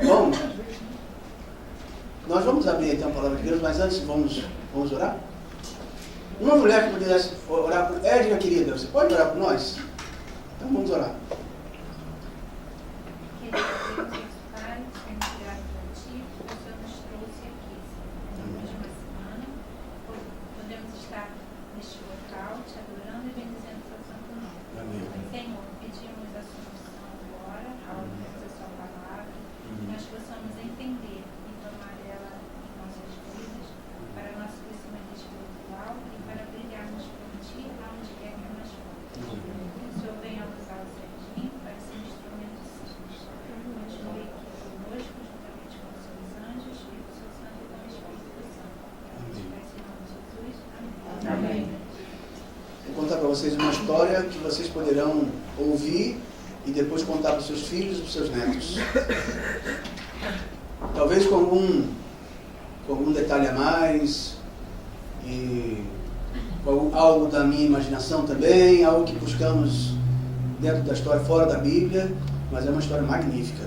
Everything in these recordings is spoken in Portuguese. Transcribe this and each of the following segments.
Bom, nós vamos abrir então a palavra de Deus, mas antes vamos orar? Uma mulher que pudesse orar por Edna, querida, você pode orar por nós? Então vamos orar. Vou contar para vocês uma história que vocês poderão ouvir e depois contar para os seus filhos e para os seus netos. Talvez com algum detalhe a mais e com algo da minha imaginação também, algo que buscamos dentro da história, fora da Bíblia, mas é uma história magnífica.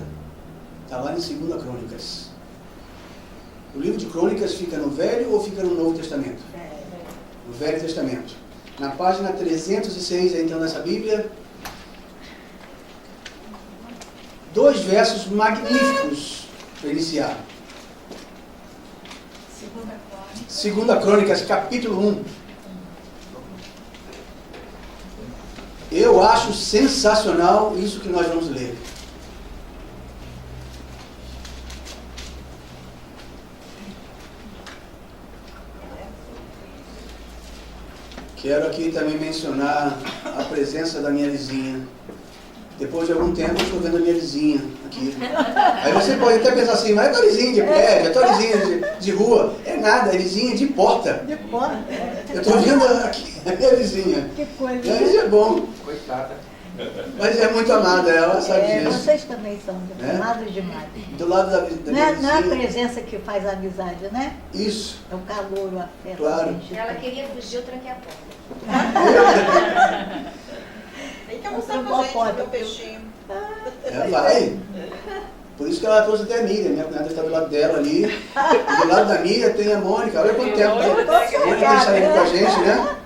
Está lá em 2 Crônicas. O livro de Crônicas fica no Velho ou fica no Novo Testamento? No Velho Testamento. Na página 306, então, dessa Bíblia, 2 versos magníficos para iniciar. 2 Crônicas, capítulo 1. Eu acho sensacional isso que nós vamos ler. Quero aqui também mencionar a presença da minha vizinha. Depois de algum tempo eu estou vendo a minha vizinha aqui. Aí você pode até pensar assim, mas é tua vizinha de prédio, é tua vizinha de rua. É nada, é vizinha de porta. De porta? Eu estou vendo aqui a minha vizinha. Que coisa. Isso é bom. Coitada. Mas é muito amada, ela sabe disso. Vocês também são amados demais. Do lado da minha vizinha. Não é a presença que faz a amizade, né? Isso. É o calor, o afeto. Claro. Ela queria fugir, eu tranquei a porta. Tem que almoçar com a gente, meu peixinho. Vai. Por isso que ela trouxe até a Miriam. Minha cunhada está do lado dela ali. E do lado da Miriam tem a Mônica. Olha quanto tempo. A Mônica está aqui com a gente, né?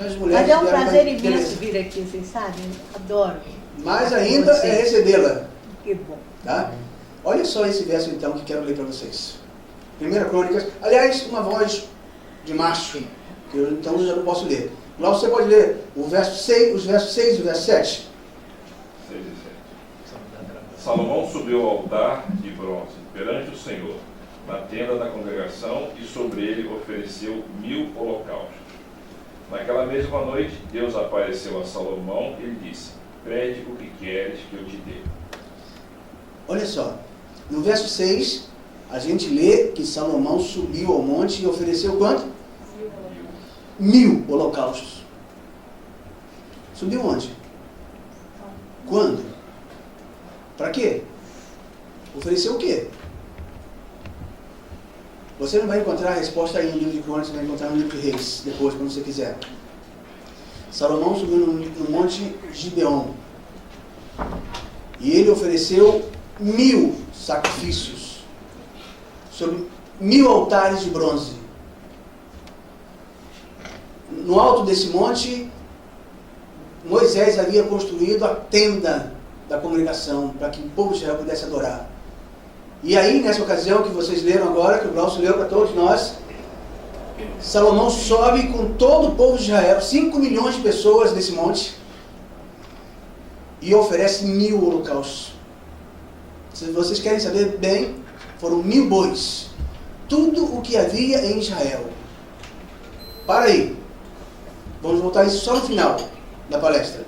As mulheres Mas é um vieram prazer pra- imenso vir aqui, vocês sabem? Adoro. Mais ainda é recebê-la. Que bom. Tá? Olha só esse verso então que quero ler para vocês. 1 Crônicas. Aliás, uma voz de macho. Que eu, então eu já não posso ler. Lá você pode ler o verso 6, os versos 6 e o verso 7. 6 e 7. Salomão subiu ao altar de bronze perante o Senhor, na tenda da congregação, e sobre ele ofereceu 1000 holocaustos. Naquela mesma noite, Deus apareceu a Salomão e lhe disse: pede o que queres que eu te dê. Olha só, no verso 6, a gente lê que Salomão subiu ao monte e ofereceu quanto? 1000 holocaustos. Subiu onde? Quando? Para quê? Ofereceu o quê? Você não vai encontrar a resposta aí no livro de Crônicas, você vai encontrar no livro de Reis, depois, quando você quiser. Salomão subiu no monte Gibeon. E ele ofereceu 1000 sacrifícios sobre 1000 altares de bronze. No alto desse monte, Moisés havia construído a tenda da congregação para que o povo de Israel pudesse adorar. E aí, nessa ocasião que vocês leram agora, que o Glaucio leu para todos nós, Salomão sobe com todo o povo de Israel, 5 milhões de pessoas nesse monte, e oferece 1000 holocaustos. Se vocês querem saber bem, foram 1000 bois. Tudo o que havia em Israel. Para aí. Vamos voltar isso só no final da palestra.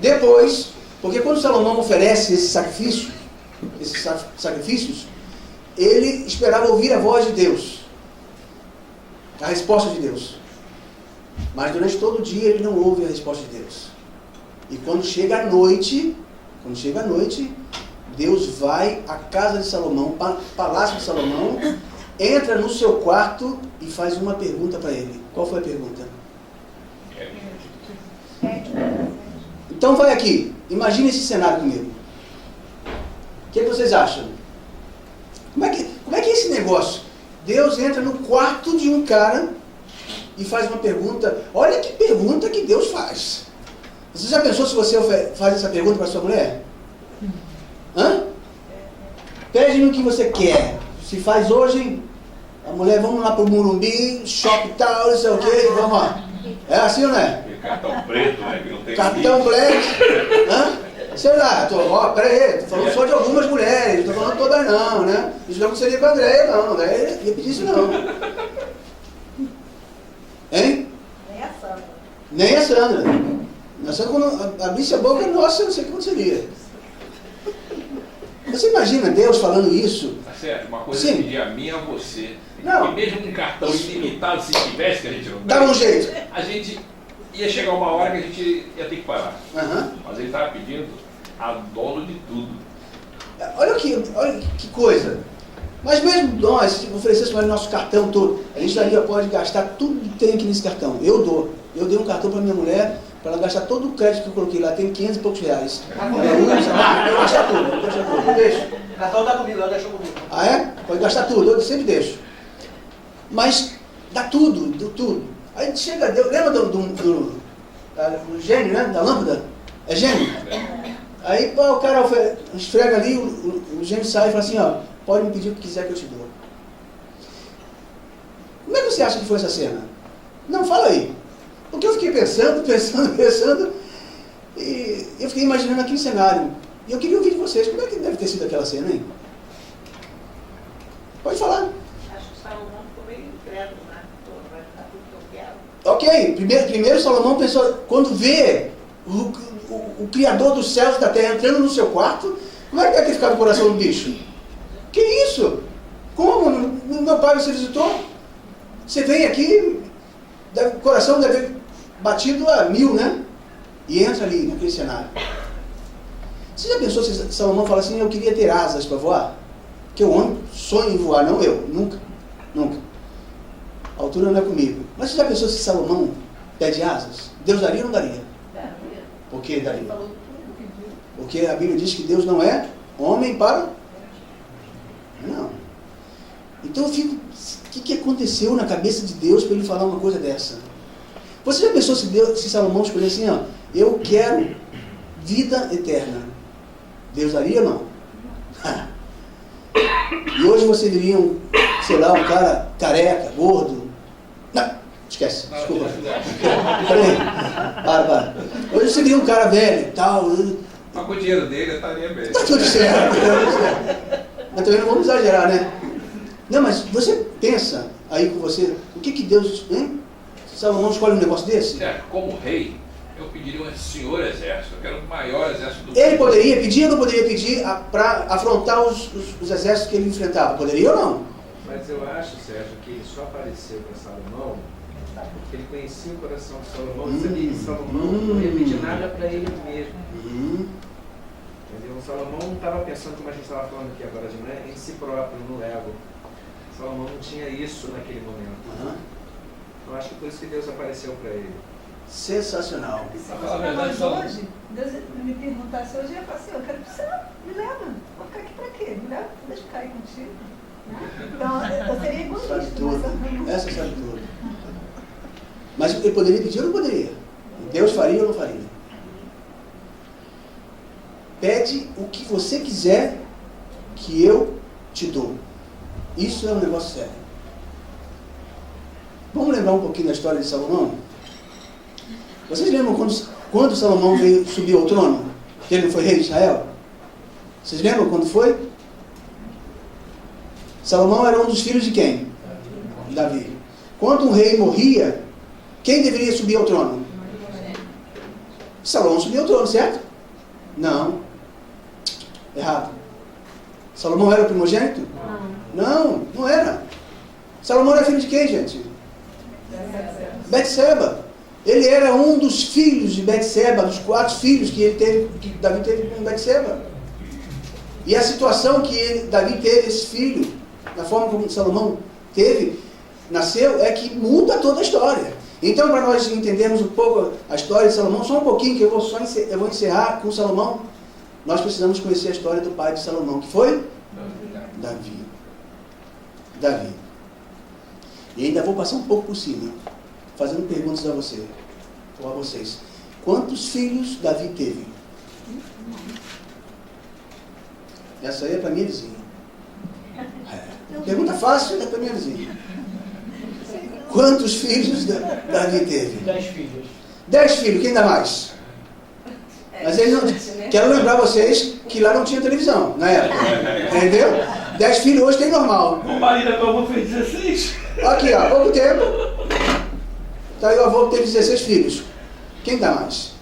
Depois, porque quando Salomão oferece esses sacrifícios, ele esperava ouvir a voz de Deus, a resposta de Deus. Mas durante todo o dia ele não ouve a resposta de Deus. E quando chega a noite, Deus vai à casa de Salomão, palácio de Salomão, entra no seu quarto e faz uma pergunta para ele. Qual foi a pergunta? Então vai aqui, imagine esse cenário comigo. O que vocês acham? esse negócio. Deus entra no quarto de um cara e faz uma pergunta. Olha que pergunta que Deus faz. Você já pensou se você faz essa pergunta para sua mulher? Hã? Pede-me o que você quer. Se faz hoje, a mulher, vamos lá pro Morumbi, shopping tal, não sei o que, vamos lá. É assim ou não é? Cartão preto, né? Que não tem Cartão black. Hã? Sei lá, peraí, tô falando só de algumas mulheres, não tô falando todas não, né? Isso não seria com a Andréia, não, Andréia ia pedir isso não. Hein? Nem a Sandra. Nem a Sandra. A Sandra, quando abrisse a boca, nossa, eu não sei o que aconteceria. Você imagina Deus falando isso? Tá certo, uma coisa Sim. que pedir a mim e a você. Não. E mesmo um cartão ilimitado, se tivesse, que a gente não tem, Dá um jeito. a gente ia chegar uma hora que a gente ia ter que parar. Aham. Mas ele estava pedindo a dono de tudo. Olha que coisa. Mas mesmo nós, se oferecêssemos o nosso cartão todo, a gente daria, pode gastar tudo que tem aqui nesse cartão. Eu dou. Eu dei um cartão para minha mulher, para ela gastar todo o crédito que eu coloquei lá, tem 500 e poucos reais. Ela usa, eu gastar tudo, eu gastar tudo, eu deixo. O cartão tá comigo, ela deixou comigo. Ah é? Pode gastar tudo, eu sempre deixo. Mas dá tudo, deu tudo. Aí chega, lembra do gênio, né? Da lâmpada? É gênio? Aí pô, o cara esfrega ali, o gênio sai e fala assim, ó, pode me pedir o que quiser que eu te dou. Como é que você acha que foi essa cena? Não, fala aí. Porque eu fiquei pensando, e eu fiquei imaginando aquele cenário. E eu queria ouvir de vocês, como é que deve ter sido aquela cena, hein? Pode falar. Acho que o Salomão ficou meio incrédulo, né? Pô, vai dar tudo que eu quero. Ok, primeiro Salomão pensou, quando vê o Criador dos céus e da terra entrando no seu quarto, como é que deve ter ficado o coração do bicho? Que isso? Como? Meu pai você visitou? Você vem aqui, o coração deve ter batido a 1000, né? E entra ali, naquele cenário. Você já pensou se Salomão fala assim, eu queria ter asas para voar? Que o homem sonha em voar, não eu, nunca. A altura não é comigo. Mas você já pensou se Salomão pede asas? Deus daria ou não daria? Daria. Por que daria? Ele falou tudo que viu. Porque a Bíblia diz que Deus não é homem para... Não. Então eu fico... O que aconteceu na cabeça de Deus para ele falar uma coisa dessa? Você já pensou se Salomão escolher assim, ó, eu quero vida eterna? Deus daria ou não? E hoje você diria sei lá, um cara careca, gordo. Não, esquece, desculpa. Peraí, para. Hoje você diria um cara velho, tal. Mas com o dinheiro dele, eu estaria bem. Tá tudo certo. Mas também não vamos exagerar, né? Não, mas você pensa aí com você, o que Deus, hein? Salomão escolhe um negócio desse? Certo, como rei, eu pediria um senhor exército, eu quero o maior exército do Ele mundo. poderia pedir ou não poderia pedir para afrontar os exércitos que ele enfrentava? Poderia ou não? Mas eu acho, Sérgio, que ele só apareceu para Salomão porque ele conhecia o coração de Salomão e sabia que Salomão não ia pedir nada para ele mesmo. Entendeu? Salomão não estava pensando, como a gente estava falando aqui agora de manhã, em si próprio, no ego. Salomão não tinha isso naquele momento. Eu acho que por isso que Deus apareceu para ele. Sensacional. Se fosse para nós hoje, Deus me perguntasse hoje, eu ia falar assim, eu quero que você me leva. Vou ficar aqui para quê? Me leva, deixa eu ficar aí contigo. Então, eu seria egoísta. Sabe Mas tudo. Essa sabe tudo. Mas ele poderia pedir ou não poderia? Deus faria ou não faria? Pede o que você quiser que eu te dou. Isso é um negócio sério. Vamos lembrar um pouquinho da história de Salomão? Vocês lembram quando Salomão subiu ao trono? Que ele não foi rei de Israel? Vocês lembram quando foi? Salomão era um dos filhos de quem? Davi. Quando um rei morria, quem deveria subir ao trono? Salomão subiu ao trono, certo? Não. Errado. Salomão era o primogênito? Não era. Salomão era filho de quem, gente? Betseba. Ele era um dos filhos de Betseba, dos 4 filhos que Davi teve com Betseba. E a situação que Davi teve esse filho, da forma como Salomão nasceu, é que muda toda a história. Então, para nós entendermos um pouco a história de Salomão, só um pouquinho, que eu vou encerrar com Salomão, nós precisamos conhecer a história do pai de Salomão, que foi Davi. Davi. E ainda vou passar um pouco por cima, fazendo perguntas a você, ou a vocês. Quantos filhos Davi teve? Essa aí é para minha vizinha. Pergunta fácil, é para minha vizinha. Quantos filhos Davi teve? 10 filhos. 10 filhos, quem dá mais? Mas ele não... Quero lembrar vocês que lá não tinha televisão na época. Entendeu? 10 filhos hoje tem normal. O marido do meu avô fez 16. Aqui, ó, pouco tempo. Tá aí o avô que teve 16 filhos. Quem dá mais?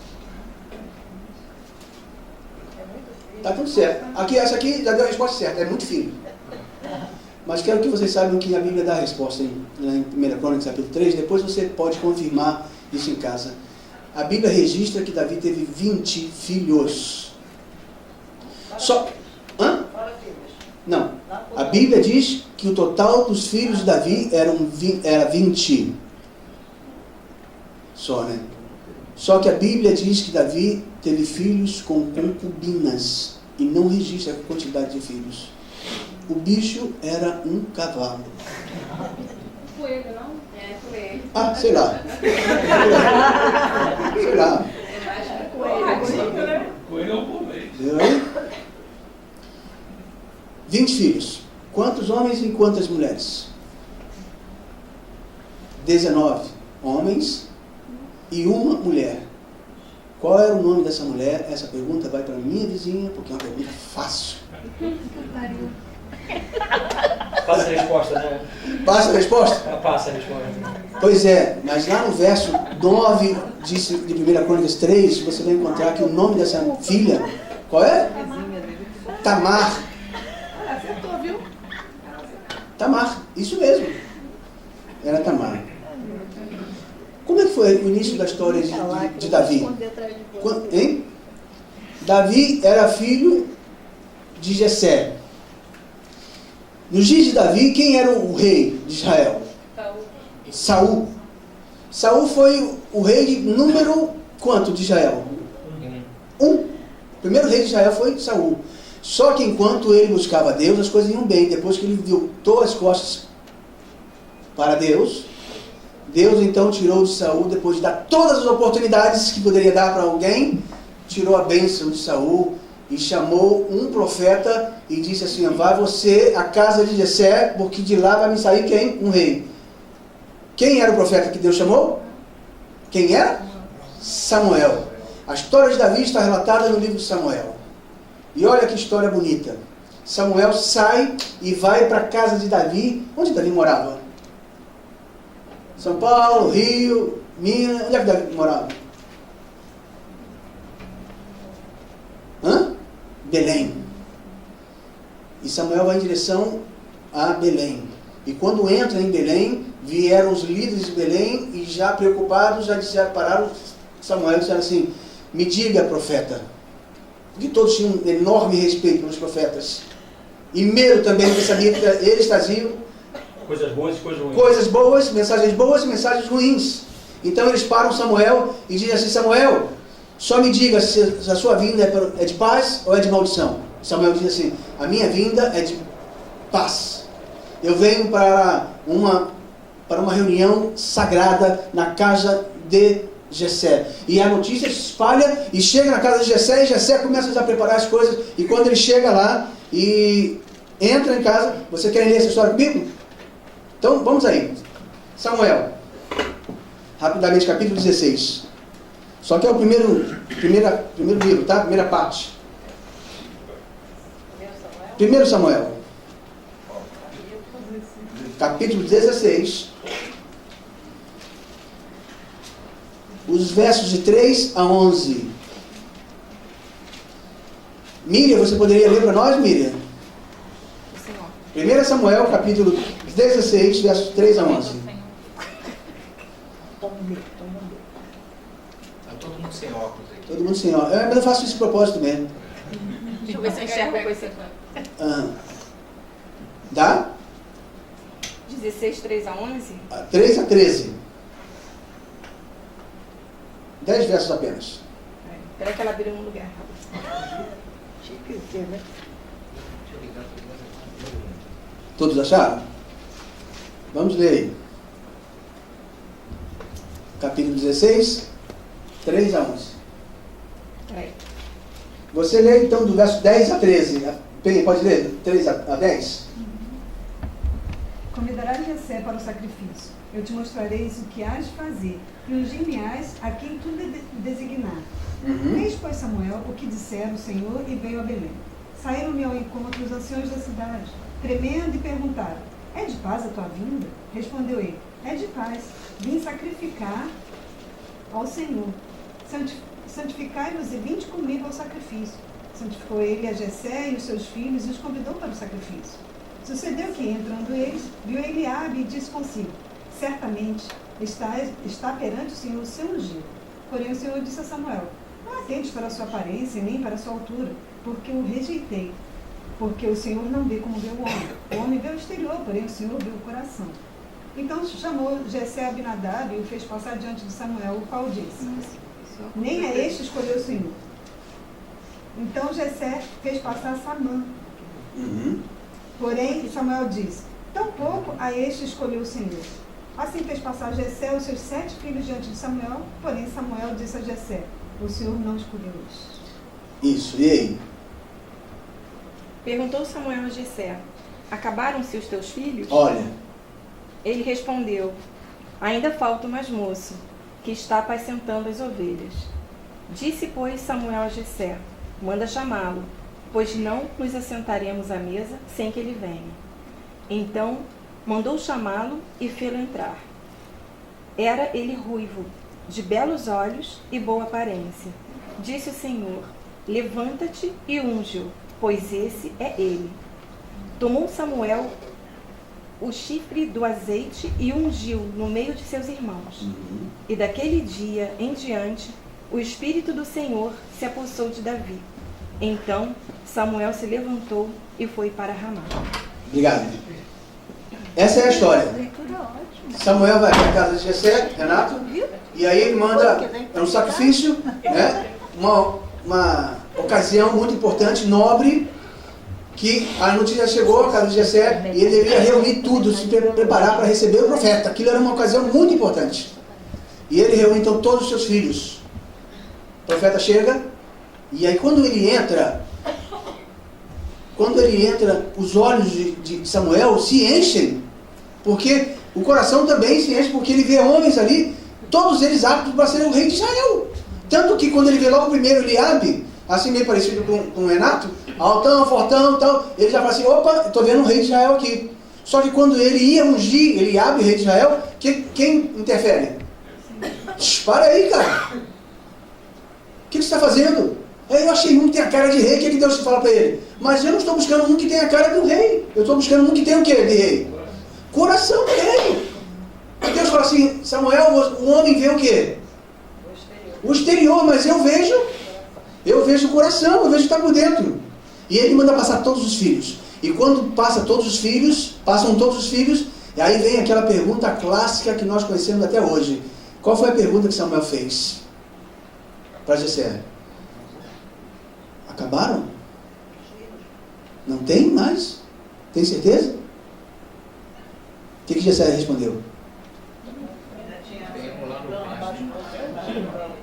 Tá tudo certo. Aqui, essa aqui já deu a resposta certa, é muito filho. Mas quero que vocês saibam que a Bíblia dá a resposta em 1 Crônicas, capítulo 3. Depois você pode confirmar isso em casa. A Bíblia registra que Davi teve 20 filhos. Só... Hã? Não. A Bíblia diz que o total dos filhos de Davi era 20. Só, né? Só que a Bíblia diz que Davi teve filhos com concubinas e não registra a quantidade de filhos. O bicho era um cavalo. Coelho, não? É, coelho. Ah, sei lá. Sei lá. É mais que coelho. Coelho é um polês. Viu aí? 20 filhos. Quantos homens e quantas mulheres? 19 homens e uma mulher. Qual era o nome dessa mulher? Essa pergunta vai para minha vizinha, porque é uma pergunta fácil. Passa a resposta, né? Passa a resposta? Passa a resposta. Pois é, mas lá no verso 9 de 1 Crônicas 3, você vai encontrar que o nome dessa filha, qual é? Tamar. Acertou, viu? Tamar, isso mesmo. Era Tamar. Como é que foi o início da história de Davi? Hein? Davi era filho de Jessé. Nos dias de Davi, quem era o rei de Israel? Saul. Saul foi o rei de número quanto de Israel? 1. O primeiro rei de Israel foi Saul. Só que enquanto ele buscava Deus, as coisas iam bem. Depois que ele voltou as costas para Deus, Deus então tirou de Saul, depois de dar todas as oportunidades que poderia dar para alguém, tirou a bênção de Saul e chamou um profeta e disse assim: vai você à casa de Jessé, porque de lá vai me sair quem? Um rei. Quem era o profeta que Deus chamou? Quem era? Samuel. A história de Davi está relatada no livro de Samuel. E olha que história bonita. Samuel sai e vai para a casa de Davi. Onde Davi morava? São Paulo, Rio, Minas. Onde é que Davi morava? Belém. E Samuel vai em direção a Belém. E quando entra em Belém, vieram os líderes de Belém e já preocupados, já disseram, pararam Samuel e disseram assim: me diga, profeta. Porque todos tinham um enorme respeito pelos profetas. E medo também, porque sabia que eles traziam coisas boas e coisas ruins. Coisas boas e mensagens ruins. Então eles param Samuel e dizem assim: Samuel, só me diga se a sua vinda é de paz ou é de maldição. Samuel diz assim: a minha vinda é de paz. Eu venho para uma reunião sagrada na casa de Jessé. E a notícia se espalha e chega na casa de Jessé, e Jessé começa a preparar as coisas. E quando ele chega lá e entra em casa, você quer ler essa história comigo? Então vamos aí. Samuel, rapidamente, capítulo 16. Só que é o primeiro livro, tá? Primeira parte. 1 Samuel. Capítulo 16. Os versos de 3 a 11. Miriam, você poderia ler para nós, Miriam? 1 Samuel, capítulo 16, versos 3 a 11. Todo mundo sem óculos aí. Todo mundo sem óculos. Mas eu faço isso de propósito mesmo. Deixa eu ver se eu enxergo com esse aqui. Dá? 16, 3 a 11? 3 a 13. 10 versos apenas. Espera que ela vira um lugar. Tinha que ser, né? Todos acharam? Vamos ler aí. Capítulo 16, 3 a 11. Peraí. Você lê então do verso 10 a 13. Pode ler? 3 a 10? Convidarás Jessé para o sacrifício. Eu te mostrareis o que hás de fazer, e ungir-me-ás a quem tu designar. Eis, pois, Samuel, o que dissera o Senhor, e veio a Belém. Saíram-me ao encontro os anciões da cidade, tremendo, e perguntaram: é de paz a tua vinda? Respondeu ele: é de paz. Vim sacrificar ao Senhor. Santificai-vos e vinde comigo ao sacrifício. Santificou ele a Jessé e os seus filhos e os convidou para o sacrifício. Sucedeu que, entrando eles, viu Eliabe e disse consigo: certamente está perante o Senhor o seu ungido. Porém o Senhor disse a Samuel: não atentes para a sua aparência, nem para a sua altura, porque o rejeitei. Porque o Senhor não vê como vê o homem. O homem vê o exterior, porém o Senhor vê o coração. Então chamou Jessé a Abinadab e o fez passar diante de Samuel, o qual disse: nem a este escolheu o Senhor. Então Jessé fez passar Samã. Porém Samuel disse: tampouco a este escolheu o Senhor. Assim fez passar Jessé os seus 7 filhos diante de Samuel, porém Samuel disse a Jessé: o Senhor não escolheu este. Isso, e aí? Perguntou Samuel a Jessé: acabaram-se os teus filhos? Olha, Ele respondeu: ainda falta o mais moço, que está apacentando as ovelhas. Disse, pois, Samuel a Jessé: manda chamá-lo, pois não nos assentaremos à mesa sem que ele venha. Então mandou chamá-lo e fê-lo entrar. Era ele ruivo, de belos olhos e boa aparência. Disse o Senhor: levanta-te e unge-o, pois esse é ele. Tomou Samuel o chifre do azeite e ungiu no meio de seus irmãos. E daquele dia em diante, o Espírito do Senhor se apossou de Davi. Então Samuel se levantou e foi para Ramá. Obrigado. Essa é a história. Samuel vai para a casa de Jessé, Renato, e aí ele manda, é um sacrifício, né? Uma ocasião muito importante, nobre, que a notícia chegou à casa de Jessé e ele deveria reunir tudo, se preparar para receber o profeta. Aquilo era uma ocasião muito importante. E ele reúne então todos os seus filhos. O profeta chega, e aí quando ele entra, os olhos de Samuel se enchem, porque o coração também se enche, porque ele vê homens ali, todos eles aptos para ser o rei de Israel. Tanto que quando ele vê logo primeiro Eliabe, assim meio parecido com o Renato, altão, fortão e tal, ele já fala assim: opa, estou vendo um rei de Israel aqui. Só que quando ele ia ungir Eliabe, rei de Israel, quem interfere? Para aí, cara. O que você está fazendo? Eu achei um que tem a cara de rei. O que Deus fala para ele? Mas eu não estou buscando um que tem a cara do rei. Eu estou buscando um que tem o quê de rei? Coração de rei. E Deus fala assim: Samuel, o homem vê o quê? O exterior, mas eu vejo o coração, eu vejo o que está por dentro. E ele manda passar todos os filhos. E quando passam todos os filhos, e aí vem aquela pergunta clássica que nós conhecemos até hoje. Qual foi a pergunta que Samuel fez para Jessé? Acabaram? Não tem mais? Tem certeza? O que Jessé respondeu?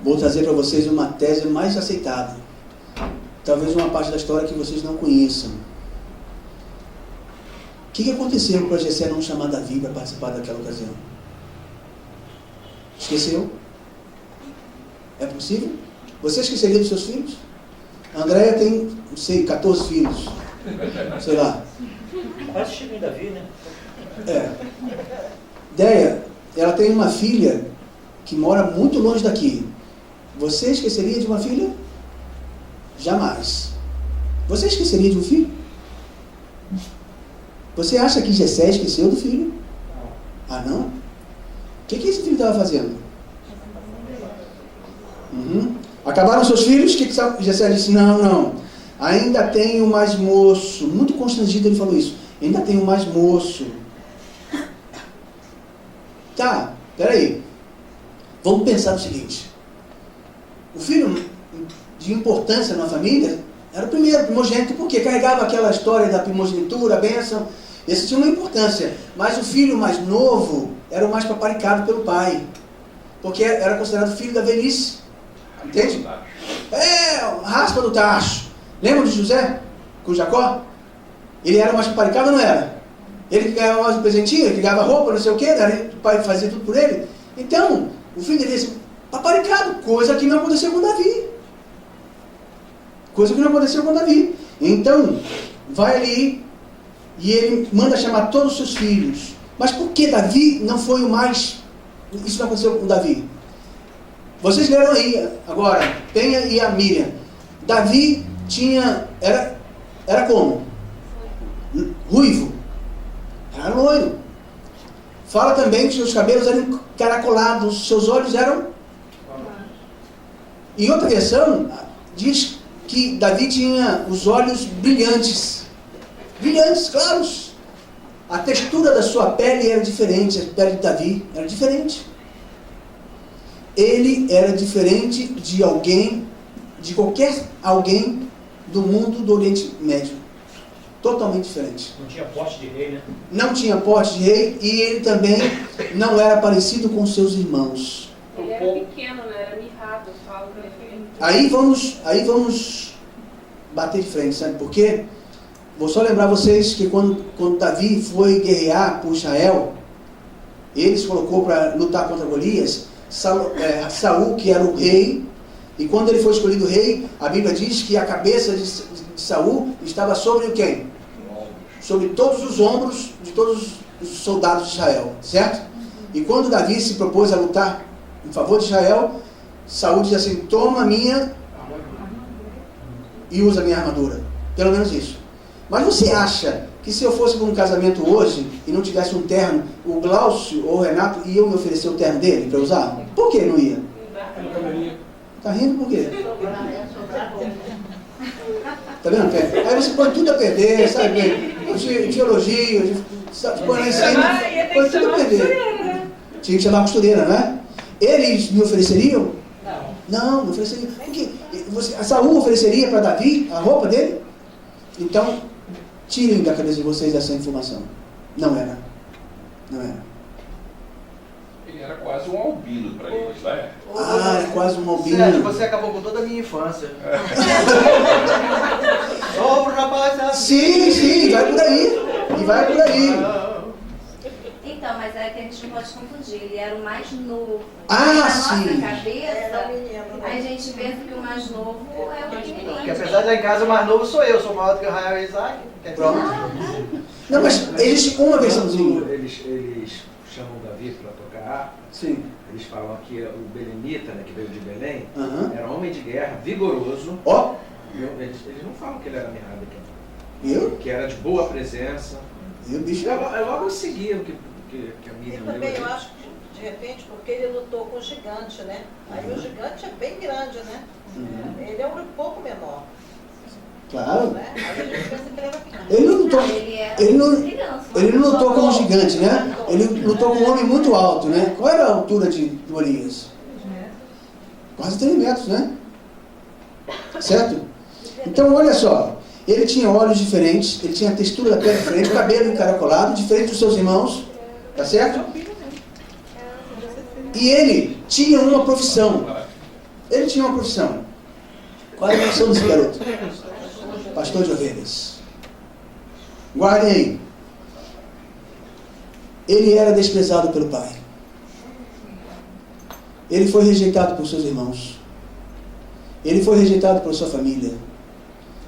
Vou trazer para vocês uma tese mais aceitável. Talvez uma parte da história que vocês não conheçam. O que aconteceu para Jessé não chamar Davi para participar daquela ocasião? Esqueceu? É possível? Você esqueceria dos seus filhos? A Andréia tem, não sei, 14 filhos. Sei lá. Quase chega em Davi, né? Déia, ela tem uma filha que mora muito longe daqui. Você esqueceria de uma filha? Jamais. Você esqueceria de um filho? Você acha que Jessé esqueceu do filho? Ah, não? O que esse filho estava fazendo? Acabaram seus filhos? O que Jessé disse? Não. Ainda tenho mais moço. Muito constrangido ele falou isso. Ainda tenho mais moço. Tá, peraí. Vamos pensar no seguinte. O filho de importância na família era o primeiro, primogênito, porque carregava aquela história da primogenitura, a bênção. Esse tinha uma importância. Mas o filho mais novo era o mais paparicado pelo pai. Porque era considerado filho da velhice. Entende? Raspa do tacho. Lembra de José com Jacó? Ele era o mais paparicado ou não era? Ele que ganhava mais um presentinho, ele que ganhava roupa, não sei o quê, o pai fazia tudo por ele. Então, o filho devia ser paparicado, coisa que não aconteceu com Davi. Coisa que não aconteceu com Davi. Então, vai ali e ele manda chamar todos os seus filhos. Mas por que Davi não foi o mais... Isso não aconteceu com Davi. Vocês leram aí, agora, Penha e a Miriam. Davi tinha... Era como? Ruivo. Era loiro. Fala também que seus cabelos eram caracolados, seus olhos eram... Em outra versão, diz que Davi tinha os olhos brilhantes. Brilhantes, claros. A textura da sua pele era diferente, a pele de Davi era diferente. Ele era diferente de alguém, de qualquer alguém do mundo do Oriente Médio. Totalmente diferente. Não tinha porte de rei, né? Não tinha porte de rei e ele também não era parecido com seus irmãos. Ele era pequeno, né? Era mirrado, eu falo que ele Aí vamos bater de frente, sabe por quê? Vou só lembrar vocês que quando Davi foi guerrear por Israel, ele se colocou para lutar contra Golias. Saul, que era o rei, e quando ele foi escolhido rei, a Bíblia diz que a cabeça de Saul estava sobre o quem? Sobre todos os ombros de todos os soldados de Israel, certo? E quando Davi se propôs a lutar em favor de Israel, Saul diz assim: toma a minha e usa a minha armadura. Pelo menos isso. Mas você acha que se eu fosse para um casamento hoje e não tivesse um terno, o Glaucio ou o Renato iam me oferecer o terno dele para usar? Por que não ia? Tá rindo por quê? Tá vendo, Pé? Aí você põe tudo a perder, sabe? Te elogio, põe lá em cima, põe tudo a perder. Tinha que chamar a costureira, não é? Eles me ofereceriam? Não ofereceriam. Porque Saul ofereceria para Davi a roupa dele? Então, tirem da cabeça de vocês essa informação. Não era. Ele era quase um albino para eles, né? É quase um albino. Sérgio, você acabou com toda a minha infância. Só pro rapaz. Sim, vai por aí. E vai por aí. Então, mas é que a gente não pode confundir. Ele era o mais novo. Ah, na sim. nossa cabeça, a gente pensa que o mais novo é o pequenininho. Porque apesar de lá em casa o mais novo sou eu, sou maior do que o Rael e Isaac. Pronto. Não, mas existe uma versãozinha. Eles chamam Davi para tocar harpa. Sim. Eles falam que o belemita, né, que veio de Belém, Aham. era homem de guerra, vigoroso. Ó. Eles não falam que ele era mirrado aqui. Viu? Que era de boa presença. E o bicho. É logo em seguida que a E Miriam também leu eu ali. acho que, de repente, porque ele lutou com o gigante, né? Aí o gigante é bem grande, né? Ele é um pouco menor, Claro. né? Aí a gente pensa que ele era pequeno. Ele não lutou. Ele era criança. Ele não lutou como gigante, né? Ele lutou com um homem muito alto, né? Qual era a altura de Golias? Quase 3 metros, né? Certo? Então, olha só. Ele tinha olhos diferentes, ele tinha a textura da pele diferente, o cabelo encaracolado, diferente dos seus irmãos. Tá certo? E ele tinha uma profissão. Ele tinha uma profissão. Qual era a profissão desse garoto? Pastor de ovelhas. Guardem aí. Ele era desprezado pelo pai. Ele foi rejeitado por seus irmãos. Ele foi rejeitado pela sua família.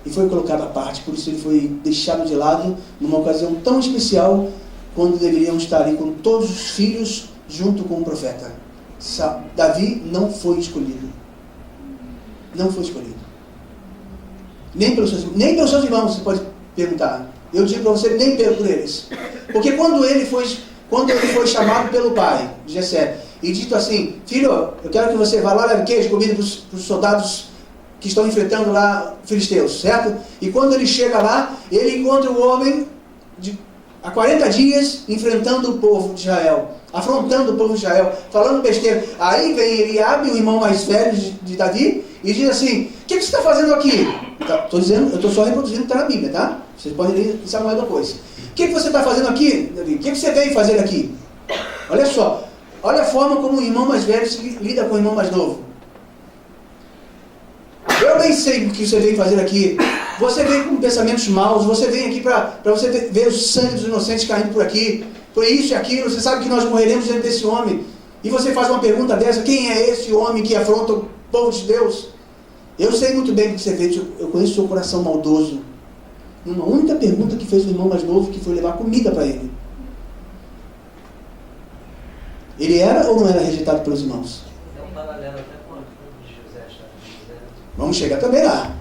E foi colocado à parte. Por isso ele foi deixado de lado numa ocasião tão especial, quando deveriam estar ali com todos os filhos junto com o profeta. Davi não foi escolhido. Não foi escolhido. Nem pelos seus irmãos, você pode perguntar. Eu digo para você, nem por eles. Porque quando ele foi chamado pelo pai, Jessé, e dito assim: filho, eu quero que você vá lá, leve queijo, comida para os soldados que estão enfrentando lá filisteus, certo? E quando ele chega lá, ele encontra o homem há 40 dias enfrentando o povo de Israel, afrontando o povo de Israel, falando besteira. Aí vem Eliabe, o irmão mais velho de Davi, e diz assim, o que você está fazendo aqui? Eu estou só reproduzindo o que está na Bíblia, tá? Vocês podem ler em Samuel depois. O que você está fazendo aqui, Davi? O que você veio fazer aqui? Olha só, olha a forma como o irmão mais velho lida com o irmão mais novo. Eu nem sei o que você veio fazer aqui. Você veio com pensamentos maus, você vem aqui para você ver o sangue dos inocentes caindo por aqui, por isso e aquilo, você sabe que nós morreremos diante desse homem. E você faz uma pergunta dessa, quem é esse homem que afronta o povo de Deus? Eu sei muito bem o que você veio, eu conheço o seu coração maldoso. Uma única pergunta que fez o irmão mais novo, que foi levar comida para ele. Ele era ou não era rejeitado pelos irmãos? É um paralelo até com José. Vamos chegar também lá.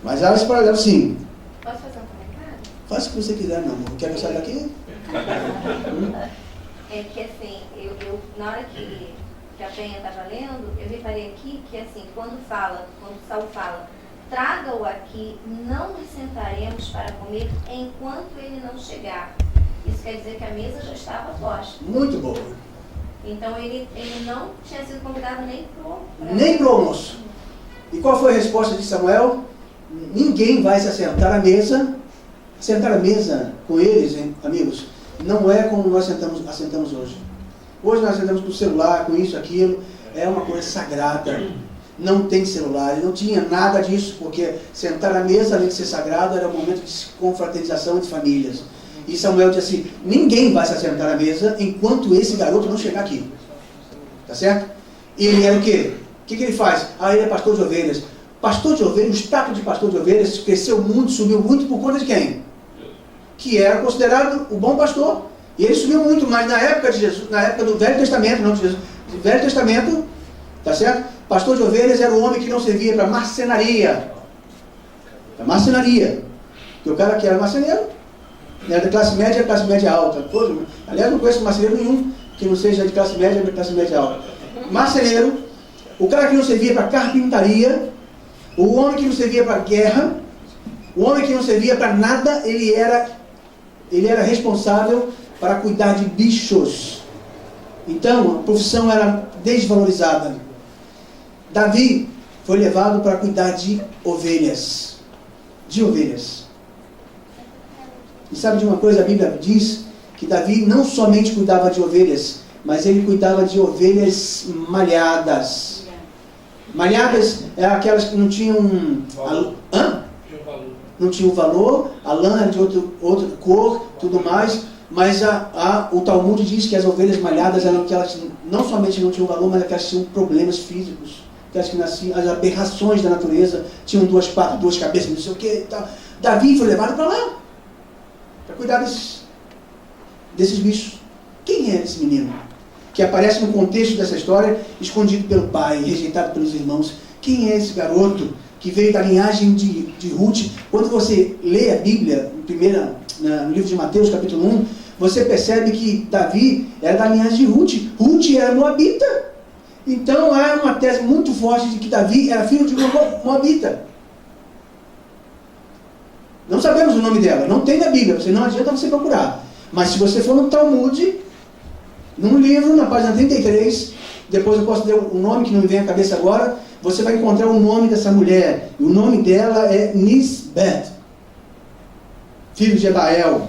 Mas há esse paralelo sim. Posso fazer um comentário? Faça o que você quiser, meu amor. Quer que eu saia daqui? É que assim, eu na hora que a Penha estava lendo, eu reparei aqui que assim, quando Saul fala, traga-o aqui, não nos sentaremos para comer enquanto ele não chegar. Isso quer dizer que a mesa já estava posta. Muito boa. Então ele não tinha sido convidado nem para o almoço. E qual foi a resposta de Samuel? Ninguém vai se assentar à mesa. Sentar à mesa com eles, hein, amigos, não é como nós assentamos hoje. Hoje nós sentamos com o celular, com isso, aquilo. É uma coisa sagrada. Não tem celular, não tinha nada disso, porque sentar à mesa, além de ser sagrado, era um momento de confraternização entre famílias. E Samuel disse assim, ninguém vai se assentar à mesa enquanto esse garoto não chegar aqui. Tá certo? E ele era o quê? O que ele faz? Ah, ele é pastor de ovelhas. Pastor de ovelhas, o status de pastor de ovelhas cresceu muito, subiu muito por conta de quem? Que era considerado o bom pastor. E ele subiu muito, mas na época de Jesus, na época do Velho Testamento, não de Jesus, do Velho Testamento, tá certo? Pastor de ovelhas era o homem que não servia para marcenaria. Para marcenaria. Porque o cara que era marceneiro, era da classe média alta. Aliás, não conheço marceneiro nenhum que não seja de classe média alta. Marceneiro, o cara que não servia para carpintaria, o homem que não servia para guerra, o homem que não servia para nada, ele era responsável para cuidar de bichos. Então, a profissão era desvalorizada. Davi foi levado para cuidar de ovelhas. De ovelhas. E sabe de uma coisa? A Bíblia diz que Davi não somente cuidava de ovelhas, mas ele cuidava de ovelhas malhadas. Malhadas é aquelas que não tinham não tinham valor, a lã era de outra cor, tudo mais, mas o Talmud diz que as ovelhas malhadas eram aquelas que não somente não tinham valor, mas aquelas que tinham problemas físicos, aquelas que nasciam, as aberrações da natureza, tinham duas patas, duas cabeças, não sei o que e tal. Davi foi levado para lá, para cuidar desses bichos. Quem é esse menino? Que aparece no contexto dessa história, escondido pelo pai, rejeitado pelos irmãos. Quem é esse garoto que veio da linhagem de Ruth? Quando você lê a Bíblia, no livro de Mateus, capítulo 1, você percebe que Davi era da linhagem de Ruth. Ruth era moabita. Então há uma tese muito forte de que Davi era filho de uma moabita. Não sabemos o nome dela, não tem na Bíblia, não adianta você procurar. Mas se você for no Talmud, num livro, na página 33, depois eu posso ler o nome que não me vem à cabeça agora, você vai encontrar o nome dessa mulher. E o nome dela é Nisbet, filho de Ebael.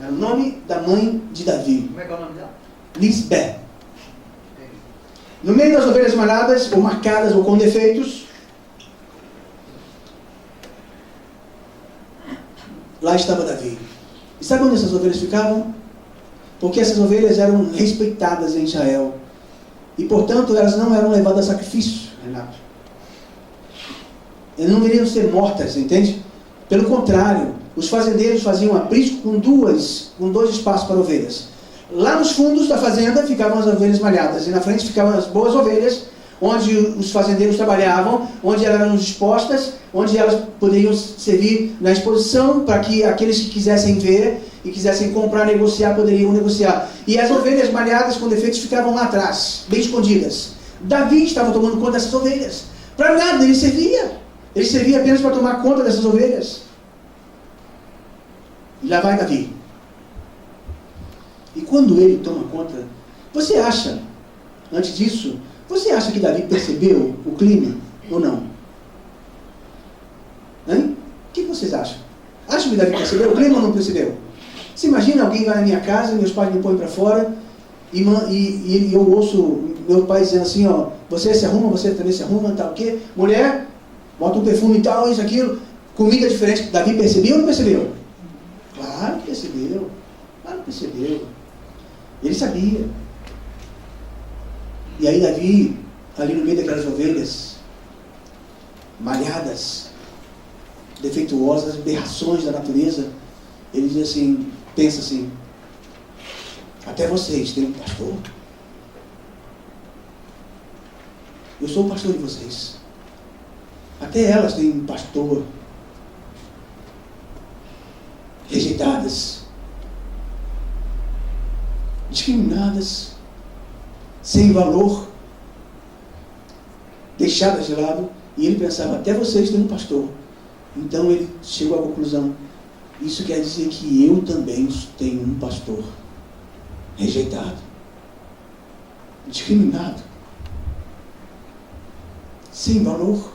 É o nome da mãe de Davi. Como é que é o nome dela? Nisbet. No meio das ovelhas malhadas, ou marcadas, ou com defeitos, lá estava Davi. E sabe onde essas ovelhas ficavam? Porque essas ovelhas eram respeitadas em Israel. E, portanto, elas não eram levadas a sacrifício, Renato. Elas não deveriam ser mortas, entende? Pelo contrário, os fazendeiros faziam aprisco com dois espaços para ovelhas. Lá nos fundos da fazenda ficavam as ovelhas malhadas, e na frente ficavam as boas ovelhas, onde os fazendeiros trabalhavam, onde elas eram dispostas, onde elas poderiam servir na exposição para que aqueles que quisessem ver e quisessem comprar, negociar, poderiam negociar. E as ovelhas malhadas com defeitos ficavam lá atrás, bem escondidas. Davi estava tomando conta dessas ovelhas. Para nada ele servia. Ele servia apenas para tomar conta dessas ovelhas. E lá vai Davi. E quando ele toma conta, você acha, antes disso, Você acha que Davi percebeu o clima ou não? Hein? O que vocês acham? Acham que Davi percebeu o clima ou não percebeu? Você imagina alguém vai na minha casa, meus pais me põem para fora e eu ouço meu pai dizendo assim, ó, você se arruma, você também se arruma, tal o quê? Mulher, bota um perfume e tal, isso, aquilo, comida diferente. Davi percebeu ou não percebeu? Claro que percebeu. Claro que percebeu. Ele sabia. E aí Davi, ali no meio daquelas ovelhas, malhadas, defeituosas, aberrações da natureza, ele diz assim, pensa assim, até vocês têm um pastor. Eu sou o pastor de vocês. Até elas têm um pastor. Rejeitadas, discriminadas, sem valor, deixadas de lado. E ele pensava, até vocês têm um pastor. Então ele chegou à conclusão, isso quer dizer que eu também tenho um pastor. Rejeitado, discriminado, sem valor.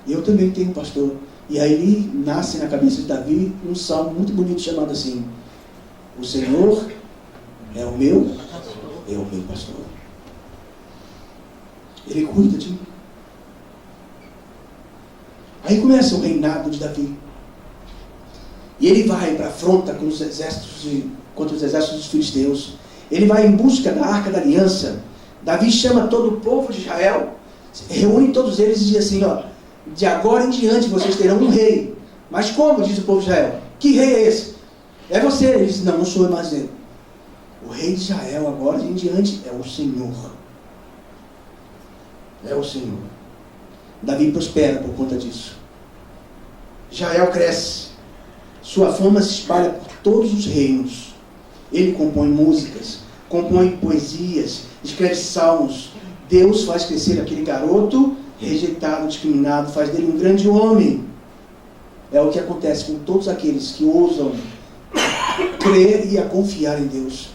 Eu também tenho um pastor. E aí nasce na cabeça de Davi um salmo muito bonito chamado assim, o Senhor é o meu pastor. Ele cuida de mim. Aí começa o reinado de Davi. E ele vai para a afronta com os exércitos contra os exércitos dos filisteus. Ele vai em busca da Arca da Aliança. Davi chama todo o povo de Israel, reúne todos eles e diz assim, ó, de agora em diante vocês terão um rei. Mas como, diz o povo de Israel? Que rei é esse? É você. Ele diz, não sou mais ele. O rei de Israel agora em diante é o Senhor. É o Senhor. Davi prospera por conta disso. Israel cresce. Sua fama se espalha por todos os reinos. Ele compõe músicas, compõe poesias, escreve salmos. Deus faz crescer aquele garoto rejeitado, discriminado, faz dele um grande homem. É o que acontece com todos aqueles que ousam crer e a confiar em Deus.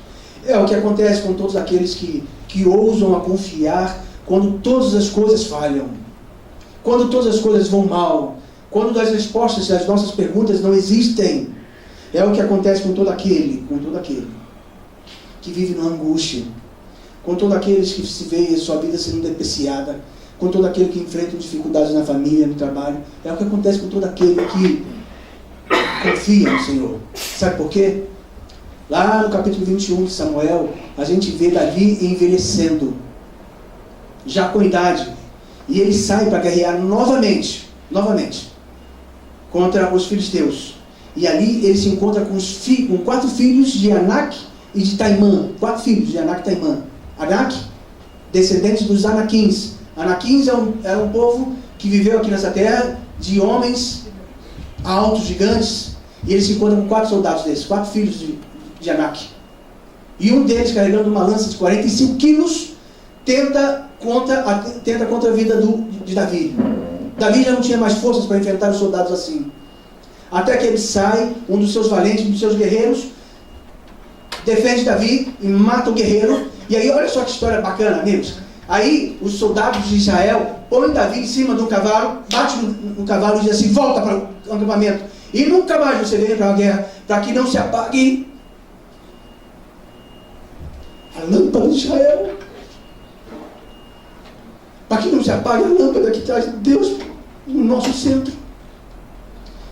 É o que acontece com todos aqueles que ousam a confiar quando todas as coisas falham, quando todas as coisas vão mal, quando as respostas às nossas perguntas não existem. É o que acontece com todo aquele que vive na angústia, com todos aqueles que se vê sua vida sendo depreciada, com todo aquele que enfrenta dificuldades na família, no trabalho. É o que acontece com todo aquele que confia no Senhor. Sabe por quê? Lá no capítulo 21 de Samuel, a gente vê Davi envelhecendo, já com idade, e ele sai para guerrear novamente, contra os filisteus. E ali ele se encontra com 4 filhos de Anak e de Taimã. 4 filhos de Anak e Taimã. Anak, descendentes dos Anaquins. Anaquins era um povo que viveu aqui nessa terra, de homens altos, gigantes. E ele se encontra com 4 soldados desses, 4 filhos de Anak. E um deles, carregando uma lança de 45 quilos, tenta contra a vida de Davi. Davi já não tinha mais forças para enfrentar os soldados assim. Até que ele sai, um dos seus valentes, um dos seus guerreiros, defende Davi e mata o guerreiro. E aí, olha só que história bacana, amigos. Aí, os soldados de Israel põem Davi em cima de um cavalo, bate no cavalo e diz assim, volta para o acampamento. E nunca mais você vem para a guerra, para que não se apague a lâmpada de Israel. Para que não se apague a lâmpada que traz Deus no nosso centro.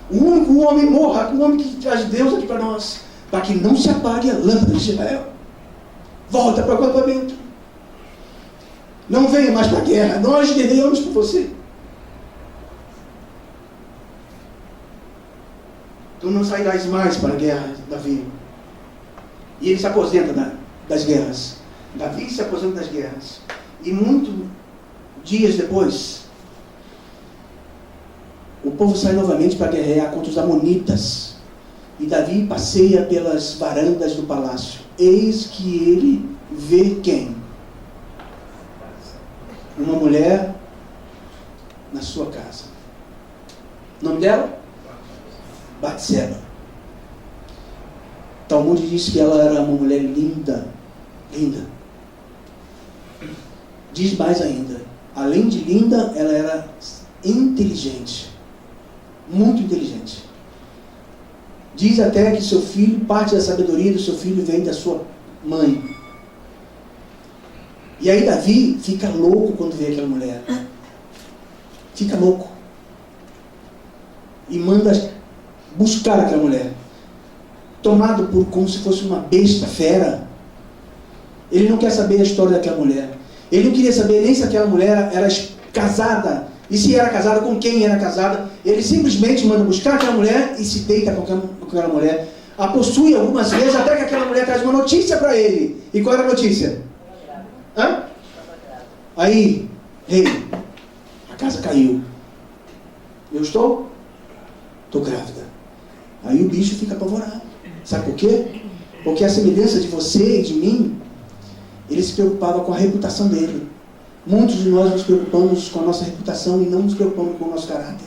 O único homem morra, o homem que traz Deus aqui para nós. Para que não se apague a lâmpada de Israel. Volta para o acampamento. Não venha mais para a guerra. Nós guerreamos por você. Tu não sairás mais para a guerra, Davi. E ele se aposenta das guerras. Davi se aposenta das guerras. E muitos dias depois, o povo sai novamente para guerrear contra os amonitas. E Davi passeia pelas varandas do palácio. Eis que ele vê quem? Uma mulher na sua casa. O nome dela? Batseba. Talmud diz que ela era uma mulher linda. Linda. Diz mais ainda, além de linda, ela era inteligente, muito inteligente. Diz até que seu filho, parte da sabedoria do seu filho vem da sua mãe. E aí Davi fica louco quando vê aquela mulher. Fica louco. E manda buscar aquela mulher. Tomado por como se fosse uma besta fera. Ele não quer saber a história daquela mulher. Ele não queria saber nem se aquela mulher era casada. E se era casada, com quem era casada. Ele simplesmente manda buscar aquela mulher e se deita com aquela mulher. A possui algumas vezes, até que aquela mulher traz uma notícia para ele. E qual era a notícia? Hã? Aí, rei, a casa caiu. Eu estou grávida. Aí o bicho fica apavorado. Sabe por quê? Porque a semelhança de você e de mim, ele se preocupava com a reputação dele. Muitos de nós nos preocupamos com a nossa reputação e não nos preocupamos com o nosso caráter.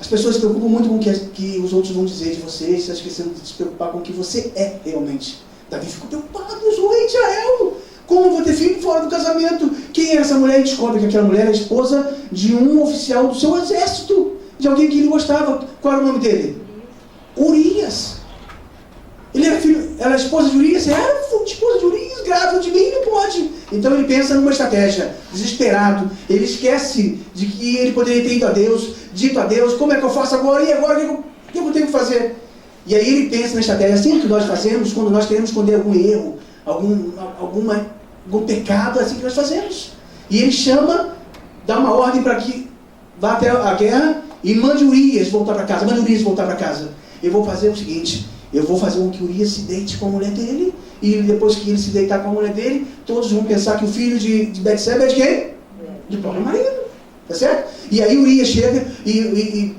As pessoas se preocupam muito com o que os outros vão dizer de você, e você está esquecendo de se preocupar com o que você é realmente. Davi ficou preocupado, eu sou rei de Israel. Como eu vou ter filho fora do casamento? Quem é essa mulher? E descobre que aquela mulher é a esposa de um oficial do seu exército, de alguém que ele gostava. Qual era o nome dele? Urias. Ele era filho, ela era esposa de Urias, era esposa de Urias, grávida de mim, não pode. Então ele pensa numa estratégia, desesperado. Ele esquece de que ele poderia ter ido a Deus, dito a Deus, como é que eu faço agora? E agora o que eu tenho que fazer? E aí ele pensa na estratégia, assim que nós fazemos, quando nós queremos esconder algum erro, algum pecado, é assim que nós fazemos. E ele chama, dá uma ordem para que vá até a guerra e mande Urias voltar para casa. Mande Urias voltar para casa. Eu vou fazer o seguinte, eu vou fazer com que Urias se deite com a mulher dele, e depois que ele se deitar com a mulher dele, todos vão pensar que o filho de Betseba é de quem? De próprio marido. Tá certo? E aí Urias chega e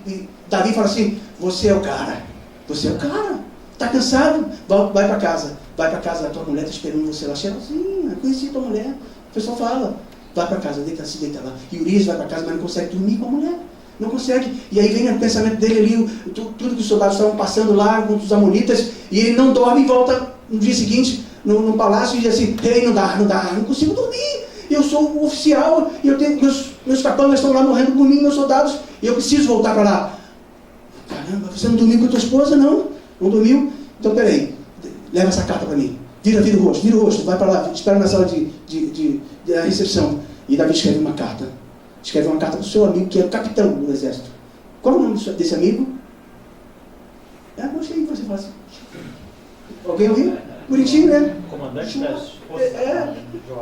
Davi fala assim, você é o cara. Você é o cara. Tá cansado? Vai para casa. Vai para casa, a tua mulher está esperando você lá. Cheirosinha, conheci a tua mulher. O pessoal fala, vai para casa, se deita lá. E Urias vai para casa, mas não consegue dormir com a mulher. Não consegue. E aí vem o pensamento dele ali, tudo que os soldados estavam passando lá contra os amonitas, e ele não dorme e volta no dia seguinte no palácio e diz assim, rei, não dá, não consigo dormir. Eu sou um oficial, e eu tenho, meus capangas estão lá morrendo por mim, meus soldados, e eu preciso voltar para lá. Caramba, você não dormiu com a tua esposa, não? Não dormiu? Então peraí, leva essa carta para mim. Vira o rosto, vai para lá, espera na sala de recepção. E Davi escreve uma carta. Escreve uma carta para o seu amigo, que é o capitão do exército. Qual é o nome desse amigo? Gostei que você fala assim. Alguém ouviu? Bonitinho, né? Comandante das forças.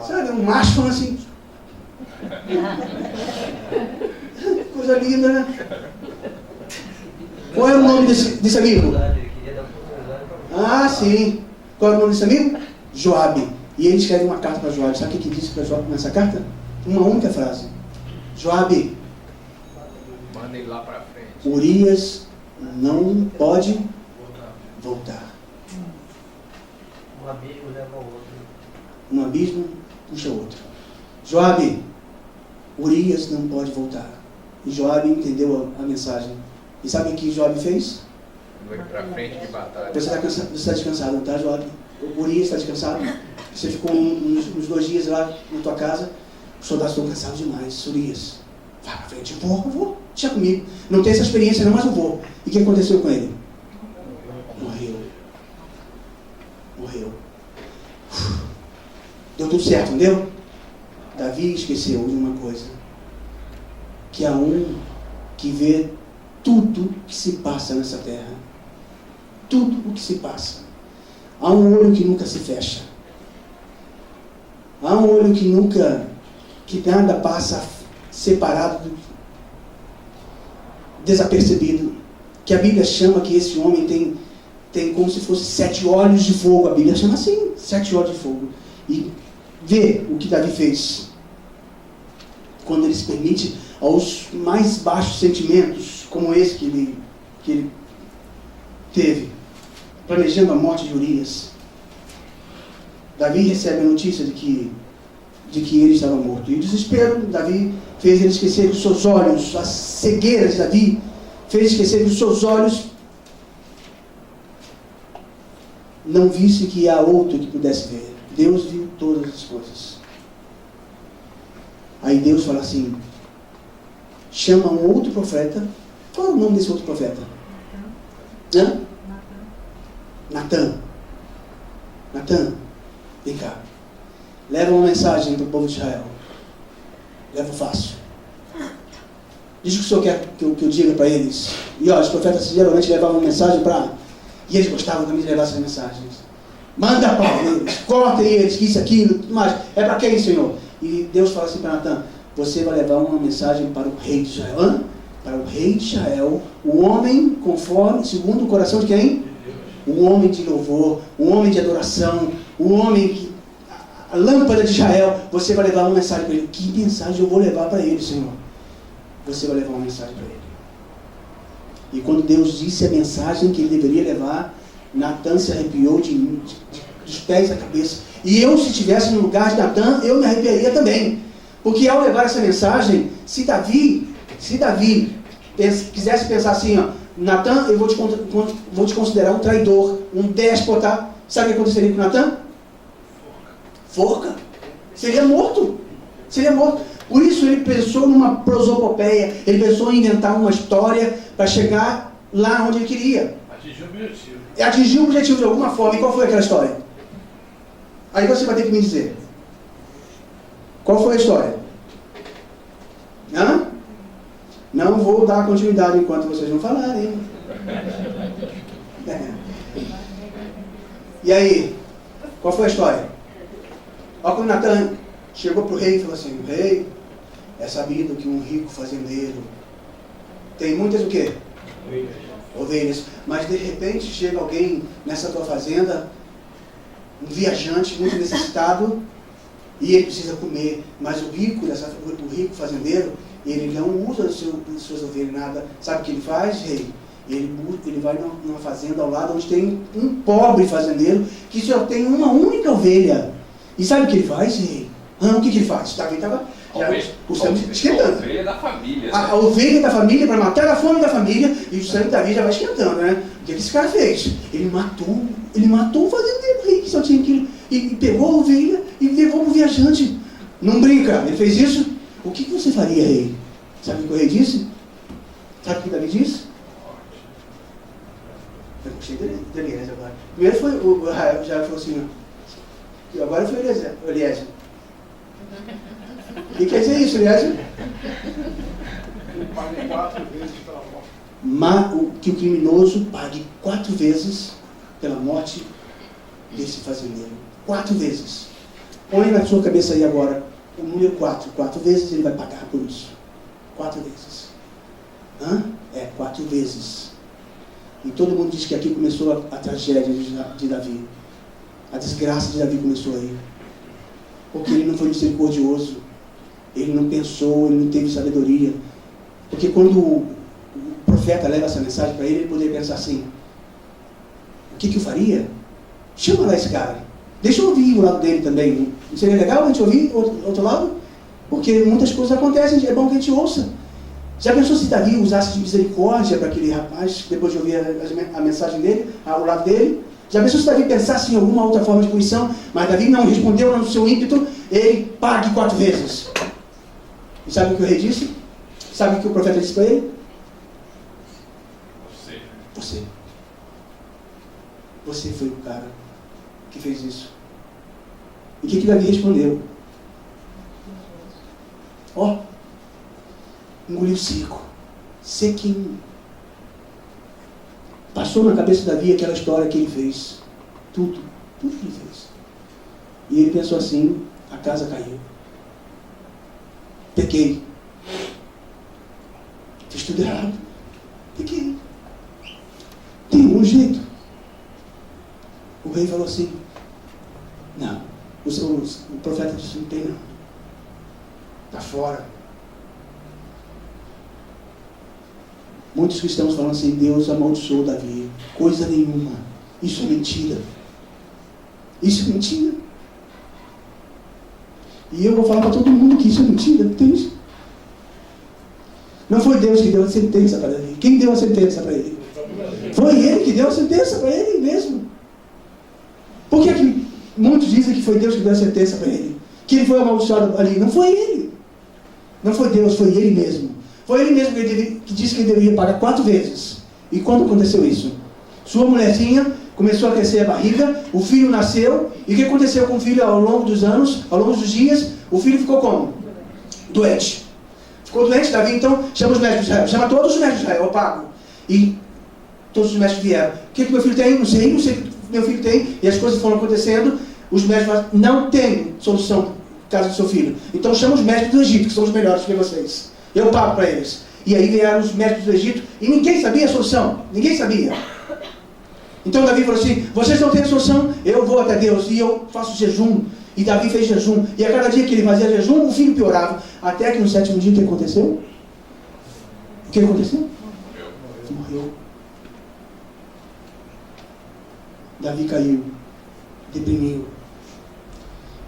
Sabe, um macho falando assim. Coisa linda, né? Qual é o nome desse amigo? Ah, sim. Qual é o nome desse amigo? Joabe. E ele escreve uma carta para Joabe. Sabe o que disse para Joabe nessa carta? Uma única frase. Joabe, manda ele lá para frente. Urias não pode voltar. Um abismo leva ao outro. Um abismo puxa o outro. Joabe, Urias não pode voltar. E Joabe entendeu a mensagem. E sabe o que Joabe fez? Foi para frente de batalha. Você está descansado, tá, Joabe? O Urias está descansado. Você ficou uns 2 dias lá na tua casa. Os soldados estão cansados demais. Urias, vai pra frente. Eu vou. Deixa comigo. Não tenho essa experiência não, mas eu vou. E o que aconteceu com ele? Morreu. Deu tudo certo, entendeu? Davi esqueceu de uma coisa. Que há um que vê tudo que se passa nessa terra. Tudo o que se passa. Há um olho que nunca se fecha. Há um olho que nada passa separado, desapercebido. Que a Bíblia chama que esse homem tem como se fosse 7 olhos de fogo. A Bíblia chama assim, 7 olhos de fogo. E vê o que Davi fez. Quando ele se permite aos mais baixos sentimentos, como esse que ele teve, planejando a morte de Urias. Davi recebe a notícia de que ele estava morto. E o desespero, Davi fez ele esquecer que os seus olhos, a cegueira de Davi, fez esquecer que os seus olhos não visse que há outro que pudesse ver. Deus viu todas as coisas. Aí Deus fala assim, chama um outro profeta. Qual é o nome desse outro profeta? Natan. Natan, vem cá. Leva uma mensagem para o povo de Israel. Leva fácil. Diz o que o Senhor quer que eu diga para eles. E os profetas geralmente levavam uma mensagem para... E eles gostavam também de levar essas mensagens. Manda pau neles, corta eles, que isso, aquilo, tudo mais. É para quem, Senhor? E Deus fala assim para Natan, você vai levar uma mensagem para o rei de Israel. Para o rei de Israel, o homem conforme, segundo o coração de quem? O homem de louvor, o homem de adoração, o homem que... A lâmpada de Israel, você vai levar uma mensagem para ele. Que mensagem eu vou levar para ele, Senhor? Você vai levar uma mensagem para ele. E quando Deus disse a mensagem que ele deveria levar, Natan se arrepiou dos pés à cabeça. E eu, se estivesse no lugar de Natan, eu me arrepiaria também. Porque ao levar essa mensagem, se Davi quisesse pensar assim, ó, Natan, eu vou te considerar um traidor, um déspota, sabe o que aconteceria com Natan? Forca. Seria morto. Por isso ele pensou numa prosopopeia, ele pensou em inventar uma história para chegar lá onde ele queria. Atingiu o objetivo de alguma forma. E qual foi aquela história? Aí você vai ter que me dizer. Qual foi a história? Não vou dar continuidade enquanto vocês não falarem. E aí? Qual foi a história? Olha quando Natan chegou para o rei e falou assim, rei, é sabido que um rico fazendeiro tem muitas o quê? Ovelhas. Mas de repente chega alguém nessa tua fazenda, um viajante muito necessitado, e ele precisa comer. Mas o rico fazendeiro, ele não usa as suas ovelhas nada. Sabe o que ele faz, rei? Ele vai numa fazenda ao lado onde tem um pobre fazendeiro que só tem uma única ovelha. E sabe o que ele faz, rei? O que ele faz? Davi estava esquentando. A ovelha da família. A ovelha da família, para matar a fome da família, e o sangue de Davi já vai esquentando, né? O que esse cara fez? Ele matou o fazendeiro, rei, que só tinha aquilo. E pegou a ovelha e levou para o viajante. Não brinca, ele fez isso. O que você faria, rei? Sabe o que o rei disse? Sabe o que Davi disse? Eu gostei de Eliezer agora. Primeiro foi o Rael, já falou assim, e agora foi o Eliezer. O que quer dizer isso, Eliezer? Pague 4 vezes pela morte. Que o criminoso pague 4 vezes pela morte desse fazendeiro. 4 vezes. Põe na sua cabeça aí agora o número 4. 4 vezes ele vai pagar por isso. 4 vezes. 4 vezes. E todo mundo diz que aqui começou a tragédia de Davi. A desgraça de Davi começou aí. Porque ele não foi misericordioso. Ele não pensou, ele não teve sabedoria. Porque quando o profeta leva essa mensagem para ele, ele poderia pensar assim, o que eu faria? Chama lá esse cara. Deixa eu ouvir o lado dele também. Não seria legal a gente ouvir outro lado? Porque muitas coisas acontecem, é bom que a gente ouça. Já pensou se Davi usasse de misericórdia para aquele rapaz, depois de ouvir a mensagem dele, ao lado dele? Já pensou se Davi pensasse em alguma outra forma de punição? Mas Davi não respondeu no seu ímpeto, ele pague 4 vezes. E sabe o que o rei disse? Sabe o que o profeta disse para ele? Você foi o cara que fez isso. E o que Davi respondeu? Engoliu seco. Sequinho. Passou na cabeça de Davi aquela história que ele fez. Tudo que ele fez. E ele pensou assim, a casa caiu. Pequei. Fiz tudo errado. Pequei. Tem um jeito. O rei falou assim, não. O profeta disse, não tem não. Está fora. Muitos cristãos falam assim, Deus amaldiçoou Davi. Coisa nenhuma. Isso é mentira. Isso é mentira. E eu vou falar para todo mundo que isso é mentira. Entende? Não foi Deus que deu a sentença para Davi. Quem deu a sentença para ele? Foi ele que deu a sentença para ele mesmo. Por que muitos dizem que foi Deus que deu a sentença para ele? Que ele foi amaldiçoado ali? Não foi ele. Não foi Deus, foi ele mesmo. Foi ele mesmo que disse que ele deveria pagar 4 vezes. E quando aconteceu isso? Sua mulherzinha começou a crescer a barriga, o filho nasceu, e o que aconteceu com o filho ao longo dos anos, ao longo dos dias? O filho ficou como? Doente. Ficou doente, Davi então chama os médicos de Israel. Chama todos os médicos de Israel, eu pago. E todos os médicos vieram. O que meu filho tem? Não sei o que meu filho tem. E as coisas foram acontecendo. Os médicos falaram, não tem solução no caso do seu filho. Então chama os médicos do Egito, que são os melhores que vocês. Eu pago para eles. E aí vieram os médicos do Egito e ninguém sabia a solução. Ninguém sabia. Então Davi falou assim, vocês não têm a solução? Eu vou até Deus e eu faço jejum. E Davi fez jejum. E a cada dia que ele fazia jejum, o filho piorava. Até que no 7º dia, o que aconteceu? O que aconteceu? Morreu. Davi caiu. Deprimiu.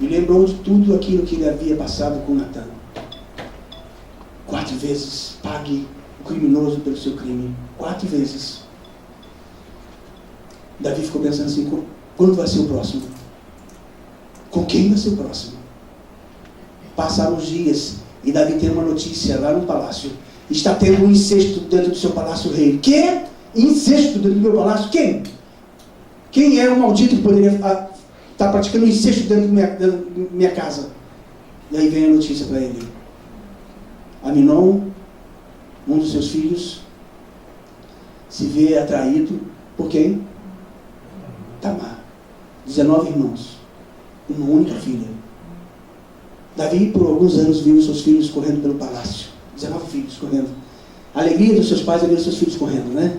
E lembrou de tudo aquilo que ele havia passado com Natan. 4 vezes. Pague o criminoso pelo seu crime. 4 vezes. Davi ficou pensando assim, quando vai ser o próximo? Com quem vai ser o próximo? Passaram os dias e Davi tem uma notícia lá no palácio. Está tendo um incesto dentro do seu palácio, rei. Que? Incesto dentro do meu palácio? Quem? Quem é o maldito que poderia estar praticando incesto dentro da minha casa? E aí vem a notícia para ele. Aminon, um dos seus filhos, se vê atraído por quem? Tamar. 19 irmãos. Uma única filha. Davi, por alguns anos, viu seus filhos correndo pelo palácio. 19 filhos correndo. A alegria dos seus pais é ver os seus filhos correndo, né?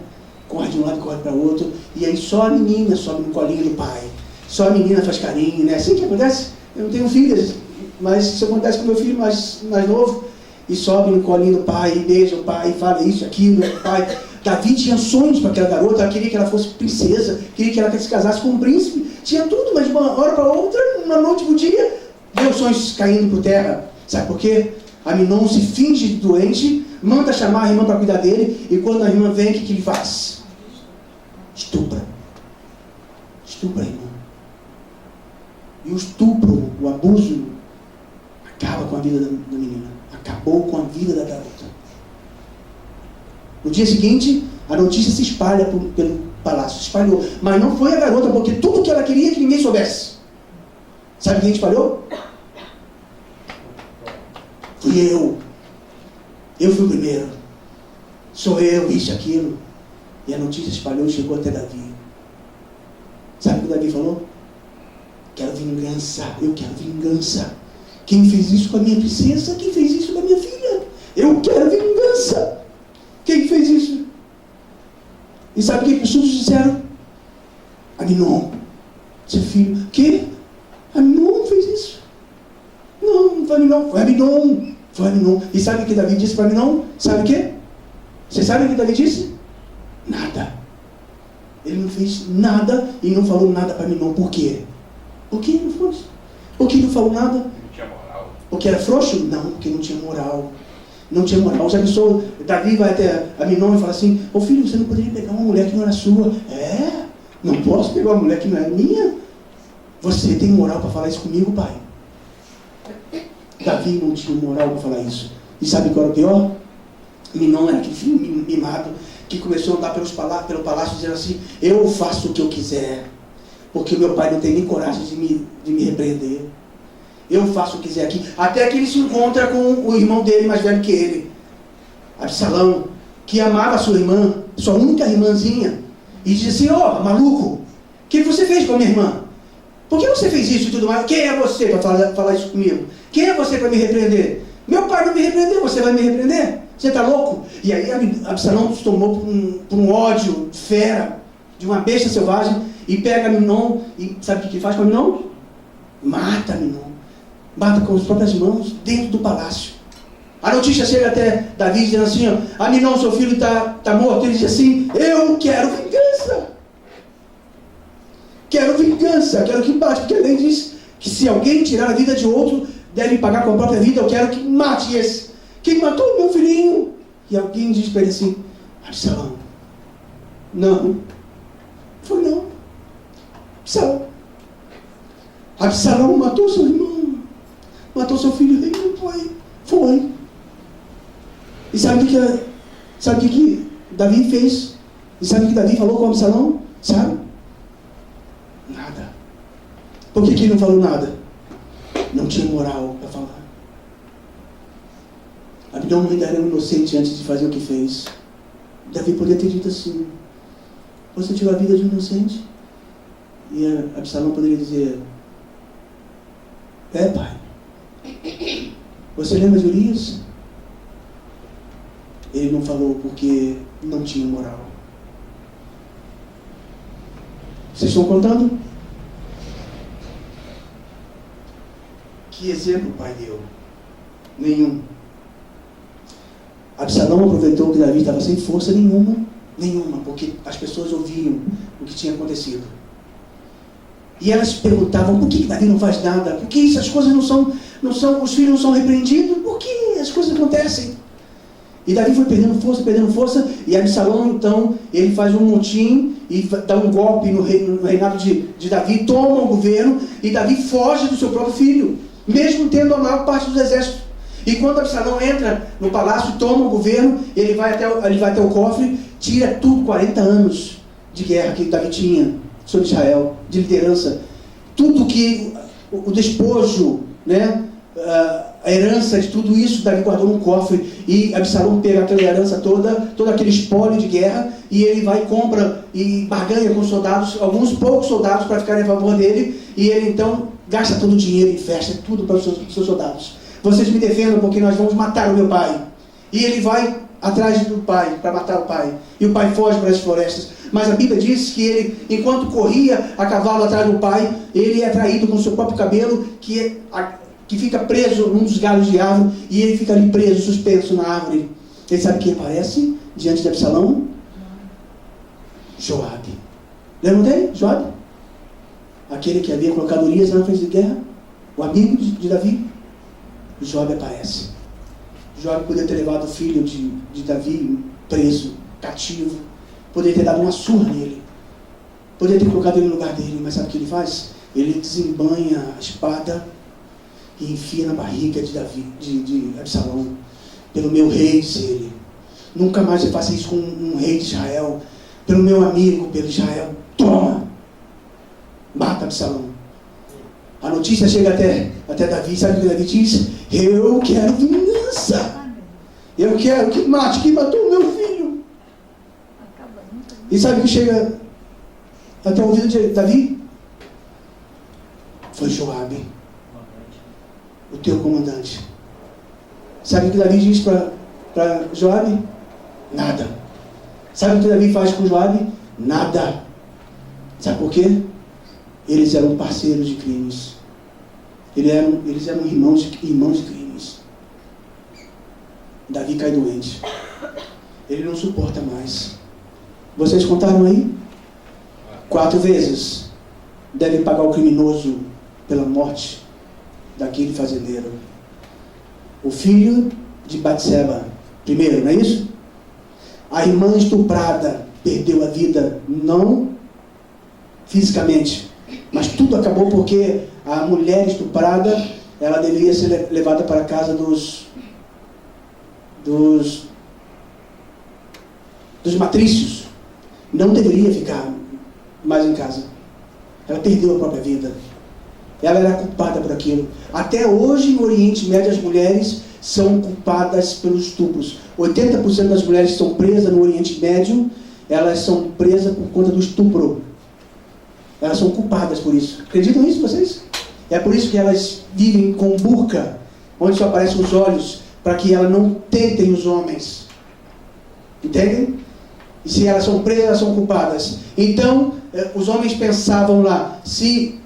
Corre de um lado e corre para o outro. E aí só a menina sobe no colinho do pai. Só a menina faz carinho, né? Assim que acontece. Eu não tenho filhas, mas isso acontece com meu filho mais novo. E sobe no colinho do pai, e beija o pai, e fala isso, aquilo, o pai. Davi tinha sonhos para aquela garota, ela queria que ela fosse princesa, queria que ela se casasse com um príncipe. Tinha tudo, mas de uma hora para outra, uma noite para o dia, deu os sonhos caindo por terra. Sabe por quê? Aminon se finge doente, manda chamar a irmã para cuidar dele, e quando a irmã vem, o que ele faz? Estupra. Estupra a irmã. E o estupro, o abuso, acaba com a vida da menina. Acabou com a vida da garota. No dia seguinte, a notícia se espalha pelo palácio. Se espalhou. Mas não foi a garota, porque tudo que ela queria que ninguém soubesse. Sabe quem espalhou? Fui eu. Eu fui o primeiro. Sou eu, isso, aquilo. E a notícia espalhou e chegou até Davi. Sabe o que Davi falou? Quero vingança. Eu quero vingança. Quem fez isso com a minha princesa? Quem fez isso com a minha filha? Eu quero vingança. Quem fez isso? E sabe o que as pessoas disseram? Aminon, seu filho. Que? Aminon fez isso? Não, não foi Aminon. Foi Aminon. Foi Aminon. E sabe o que Davi disse para Aminon? Sabe o que? Você sabe o que Davi disse? Nada. Ele não fez nada e não falou nada para Aminon. Por quê? Por que não foi? Por que não falou nada? Não tinha moral. Porque era frouxo? Não, porque não tinha moral. Não tinha moral. Já pensou, Davi vai até Aminon e fala assim, ô filho, você não poderia pegar uma mulher que não era sua? É? Não posso pegar uma mulher que não é minha? Você tem moral para falar isso comigo, pai? Davi não tinha moral para falar isso. E sabe qual era o pior? Aminon era aquele filho mimado que começou a andar pelo palácio dizendo assim, eu faço o que eu quiser, porque meu pai não tem nem coragem de me repreender. Eu faço o que quiser aqui. Até que ele se encontra com o irmão dele, mais velho que ele, Absalão, que amava a sua irmã, sua única irmãzinha, e diz assim, maluco, o que você fez com a minha irmã? Por que você fez isso e tudo mais? Quem é você para falar isso comigo? Quem é você para me repreender? Meu pai não me repreendeu, você vai me repreender? Você está louco? E aí Absalão se tomou por um ódio fera, de uma besta selvagem, e pega Aminon, e sabe o que ele faz com Aminon? Mata Aminon. Mata com as próprias mãos, dentro do palácio. A notícia chega até Davi, dizendo assim, Aminon, seu filho está morto. Ele diz assim, eu quero vingança. Quero vingança, quero que mate, porque a lei diz que se alguém tirar a vida de outro, deve pagar com a própria vida. Eu quero que mate esse. Quem matou meu filhinho? E alguém diz para ele assim, Absalão, não, foi não. Absalão matou seu irmão, matou seu filho. Ele não foi. E sabe o que Davi fez? E sabe o que Davi falou com Absalão? Sabe? Nada. Por que ele não falou nada? Não tinha moral para falar. Absalão ainda era inocente antes de fazer o que fez. Davi poderia ter dito assim: você tirou a vida de um inocente? E Absalão poderia dizer: pai, você lembra de Urias? Ele não falou porque não tinha moral. Vocês estão contando? Que exemplo o pai deu? Nenhum. Absalão aproveitou que Davi estava sem força nenhuma, porque as pessoas ouviam o que tinha acontecido. E elas perguntavam: por que Davi não faz nada? Por que essas coisas não são, os filhos não são repreendidos? Por que as coisas acontecem? E Davi foi perdendo força, e Absalão, então, ele faz um motim e dá um golpe no reinado de Davi, toma o governo, e Davi foge do seu próprio filho, mesmo tendo a maior parte dos exércitos. E quando Absalão entra no palácio, toma o governo, ele vai até o cofre, tira tudo, 40 anos de guerra que Davi tinha sobre Israel, de liderança, tudo que o despojo, né, a herança de tudo isso, Davi guardou num cofre, e Absalão pega aquela herança toda, todo aquele espólio de guerra, e ele vai e compra e barganha com soldados, alguns poucos soldados para ficarem a favor dele, e ele então gasta todo o dinheiro em festa, tudo para os seus soldados. Vocês me defendam porque nós vamos matar o meu pai. E ele vai atrás do pai, para matar o pai. E o pai foge para as florestas. Mas a Bíblia diz que ele, enquanto corria a cavalo atrás do pai, ele é atraído com o seu próprio cabelo, que fica preso num dos galhos de árvore, e ele fica ali preso, suspenso na árvore. Ele sabe quem aparece diante de Absalão? Joabe. Lembram dele? Joabe? Aquele que havia colocado Urias na frente de guerra? O amigo de Davi? Joabe aparece. Joabe poderia ter levado o filho de Davi preso, cativo. Poderia ter dado uma surra nele. Poderia ter colocado ele no lugar dele. Mas sabe o que ele faz? Ele desembanha a espada e enfia na barriga de Absalão. Pelo meu rei, disse ele. Nunca mais eu faça isso com um rei de Israel. Pelo meu amigo, pelo Israel. Toma! Mata Absalão. A notícia chega até Davi. Sabe o que Davi diz? Eu quero vingança. Eu quero que mate quem matou o meu filho. E sabe o que chega até o ouvido de Davi? Foi Joabe, o teu comandante. Sabe o que Davi diz para Joabe? Nada. Sabe o que Davi faz com Joabe? Nada. Sabe por quê? Eles eram parceiros de crimes. Eles eram irmãos de crimes. Davi cai doente. Ele não suporta mais. Vocês contaram aí? 4 vezes deve pagar o criminoso pela morte daquele fazendeiro. O filho de Batseba, primeiro, não é isso? A irmã estuprada perdeu a vida, não fisicamente, mas tudo acabou porque a mulher estuprada, ela deveria ser levada para a casa dos matrícios. Não deveria ficar mais em casa. Ela perdeu a própria vida. Ela era culpada por aquilo. Até hoje, no Oriente Médio, as mulheres são culpadas pelos estupros. 80% das mulheres que são presas no Oriente Médio, elas são presas por conta do estupro. Elas são culpadas por isso. Acreditam nisso vocês? É por isso que elas vivem com burca, onde só aparecem os olhos, para que elas não tentem os homens. Entendem? E se elas são presas, elas são culpadas. Então, os homens pensavam lá, se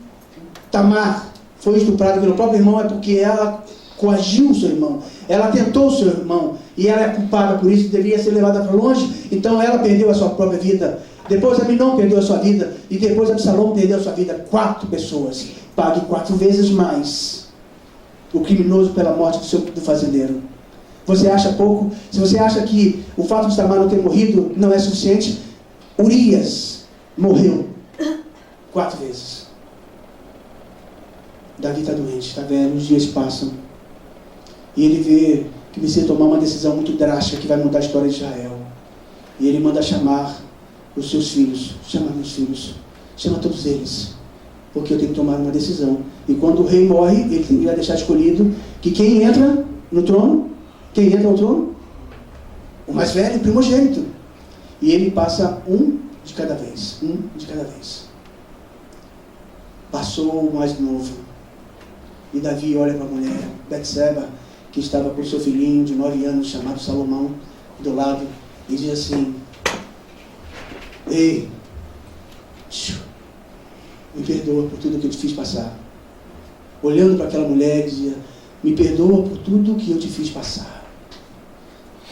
Tamar foi estuprada pelo próprio irmão, é porque ela coagiu o seu irmão. Ela tentou o seu irmão. E ela é culpada por isso, deveria ser levada para longe. Então, ela perdeu a sua própria vida. Depois, Aminon perdeu a sua vida. E depois, Absalão perdeu a sua vida. 4 pessoas. Pague 4 vezes mais o criminoso pela morte do fazendeiro. Você acha pouco? Se você acha que o fato de Tamar não ter morrido não é suficiente, Urias morreu 4 vezes. Davi está doente, está velho, os dias passam. E ele vê que precisa tomar uma decisão muito drástica que vai mudar a história de Israel. E ele manda chamar os seus filhos. Chama meus filhos. Chama todos eles. Porque eu tenho que tomar uma decisão. E quando o rei morre, ele vai deixar escolhido que quem entra no trono, quem entra no trono? O mais velho, o primogênito. E ele passa um de cada vez. Um de cada vez. Passou o mais novo. E Davi olha para a mulher, Betseba, que estava com seu filhinho de 9 anos, chamado Salomão, do lado, e diz assim: ei, me perdoa por tudo que eu te fiz passar. Olhando para aquela mulher, dizia: me perdoa por tudo que eu te fiz passar.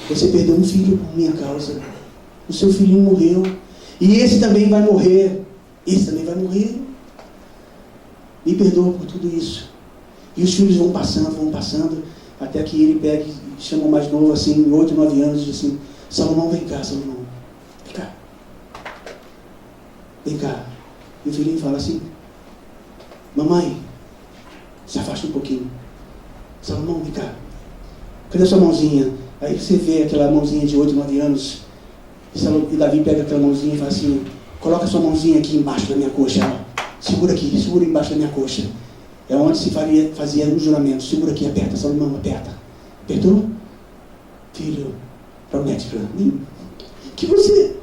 Você perdeu um filho por minha causa. O seu filhinho morreu. E esse também vai morrer. Esse também vai morrer. Me perdoa por tudo isso. E os filhos vão passando, até que ele pega e chama o mais novo, assim, 8, 9 anos, e diz assim: Salomão, vem cá, Salomão. Vem cá. Vem cá. E o filhinho fala assim: mamãe, se afasta um pouquinho. Salomão, vem cá. Cadê a sua mãozinha? Aí você vê aquela mãozinha de 8, 9 anos. E Davi pega aquela mãozinha e fala assim: coloca a sua mãozinha aqui embaixo da minha coxa. Segura aqui, segura embaixo da minha coxa. É onde se fazia um juramento. Segura aqui, aperta, Salomão, aperta. Apertou? Filho, promete para mim que você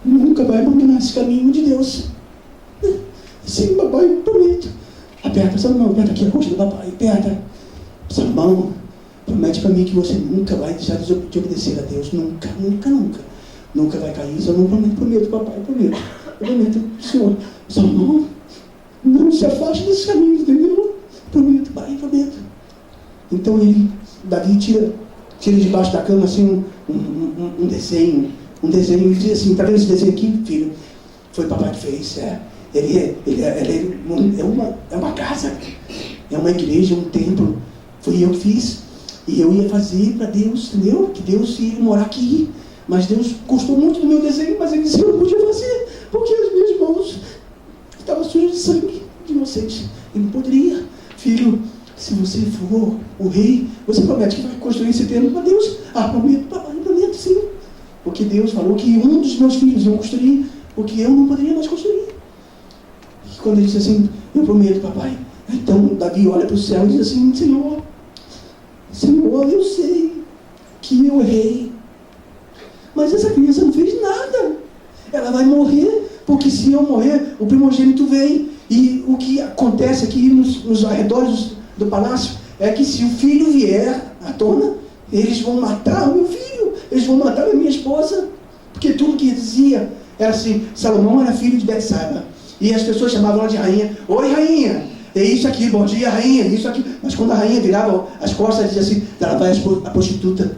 nunca vai abandonar esse caminho de Deus. Sim, papai, prometo. Aperta, Salomão, aperta aqui a coxa do papai, aperta. Salomão, promete para mim que você nunca vai deixar de obedecer a Deus. Nunca, nunca, nunca. Nunca vai cair. Salomão, prometo, papai, prometo. Eu prometo, Senhor. Salomão, não se afaste desse caminho, entendeu? Prometo, pai, prometo. Então Davi tira debaixo da cama assim um desenho. Um desenho, e diz assim: tá vendo esse desenho aqui, filho? Foi o papai que fez. É uma casa, é uma igreja, um templo. Foi eu que fiz. E eu ia fazer para Deus, entendeu? Que Deus ia morar aqui. Mas Deus gostou muito do meu desenho, mas ele disse que eu não podia fazer, porque as minhas mãos estavam sujas de sangue de inocente. Ele não poderia. Filho, se você for o rei, você promete que vai construir esse templo para Deus? Ah, prometo, papai, prometo, sim. Porque Deus falou que um dos meus filhos iam construir, porque eu não poderia mais construir. E quando ele disse assim: eu prometo, papai. Então Davi olha para o céu e diz assim: Senhor, eu sei que eu errei, mas essa criança não fez nada. Ela vai morrer, porque se eu morrer, o primogênito vem. E o que acontece aqui nos arredores do palácio é que se o filho vier à tona, eles vão matar o meu filho, eles vão matar a minha esposa. Porque tudo que dizia era assim: Salomão era filho de Betseba. E as pessoas chamavam ela de rainha. Oi, rainha, é isso aqui, bom dia, rainha, isso aqui. Mas quando a rainha virava as costas, dizia assim: lá vai a prostituta.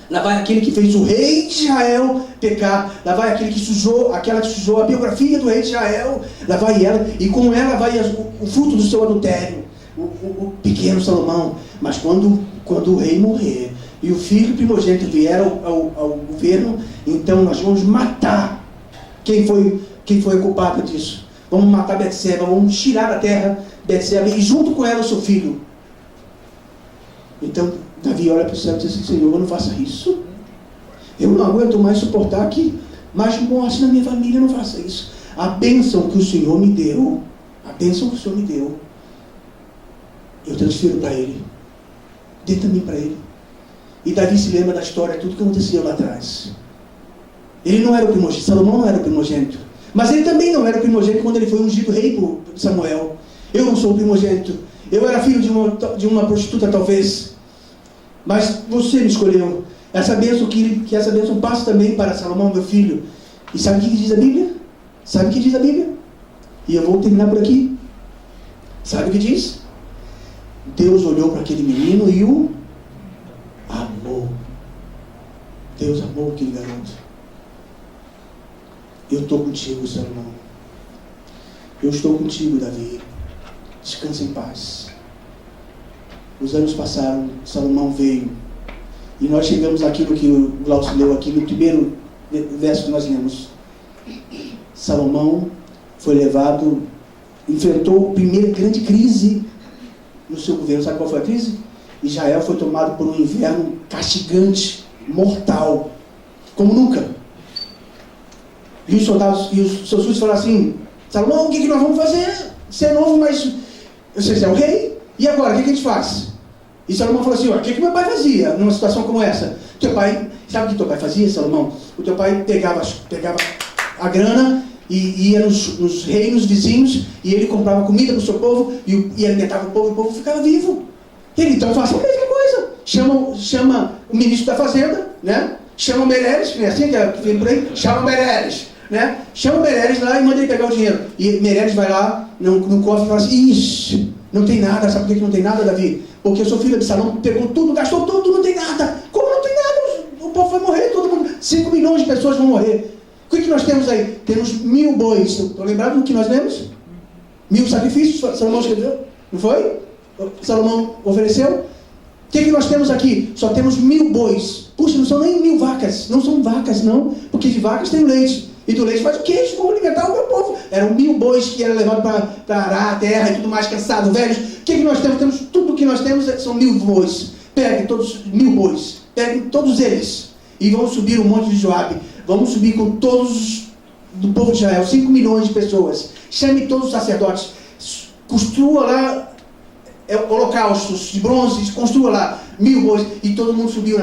Lá vai aquele que fez o rei de Israel pecar. Lá vai aquele que sujou, aquela que sujou a biografia do rei de Israel. Lá vai ela, e com ela vai o fruto do seu adultério, o pequeno Salomão. Mas quando o rei morrer e o filho primogênito vier ao governo, então nós vamos matar quem foi culpado disso. Vamos matar Betseba, vamos tirar da terra Betseba e junto com ela o seu filho. Então Davi olha para o céu e diz assim: Senhor, não faça isso. Eu não aguento mais suportar que mais morte na minha família, não faça isso. A bênção que o Senhor me deu, eu transfiro para ele. Dê também para ele. E Davi se lembra da história, tudo que aconteceu lá atrás. Ele não era o primogênito, Salomão não era o primogênito. Mas ele também não era o primogênito quando ele foi ungido rei por Samuel. Eu não sou o primogênito. Eu era filho de uma prostituta, talvez. Mas você me escolheu. Essa bênção que essa bênção passa também para Salomão, meu filho. E sabe o que diz a Bíblia? Sabe o que diz a Bíblia? E eu vou terminar por aqui. Sabe o que diz? Deus olhou para aquele menino e o amou. Deus amou aquele garoto. Eu estou contigo, Salomão. Eu estou contigo, Davi. Descansa em paz. Os anos passaram, Salomão veio. E nós chegamos àquilo que o Glaucio leu aqui no primeiro verso que nós lemos. Salomão foi levado, enfrentou a primeira grande crise no seu governo. Sabe qual foi a crise? Israel foi tomado por um inverno castigante, mortal, como nunca. E os soldados e os seus súditos falaram assim: Salomão, o que nós vamos fazer? Você é novo, mas você é o rei? E agora, o que a gente faz? E Salomão falou assim: o que meu pai fazia numa situação como essa? Teu pai, sabe o que teu pai fazia, Salomão? O teu pai pegava a grana e ia nos reinos vizinhos, e ele comprava comida para o seu povo, e alimentava o povo ficava vivo. Ele, então, faça a mesma coisa. Chama o ministro da fazenda, né? Chama o Meirelles, não é assim que vem por aí? Chama o Meirelles, né? Chama o Meirelles lá e manda ele pegar o dinheiro. E Meirelles vai lá no cofre e fala assim: ixi, não tem nada. Sabe por que não tem nada, Davi? Porque eu sou filho de Absalão, pegou tudo, gastou tudo, não tem nada. Como não tem nada? O povo vai morrer, todo mundo. 5 milhões de pessoas vão morrer. O que nós temos aí? Temos 1000 bois. Estão lembrados do que nós lemos? 1000 sacrifícios, Salomão escreveu? Não foi? Salomão ofereceu? O que nós temos aqui? Só temos 1000 bois. Puxa, não são nem 1000 vacas. Não são vacas, não. Porque de vacas tem o leite. E do leite faz o queijo. Vamos alimentar o meu povo. Eram 1000 bois que eram levados para arar a terra e tudo mais, cansado, velhos. O que nós temos? Tudo que nós temos são 1000 bois. Peguem todos 1000 bois. Peguem todos eles. E vamos subir o monte de Joabe. Vamos subir com todos do povo de Israel. 5 milhões de pessoas. Chame todos os sacerdotes. Construa lá holocaustos de bronze, construa lá 1000 bois, e todo mundo subiu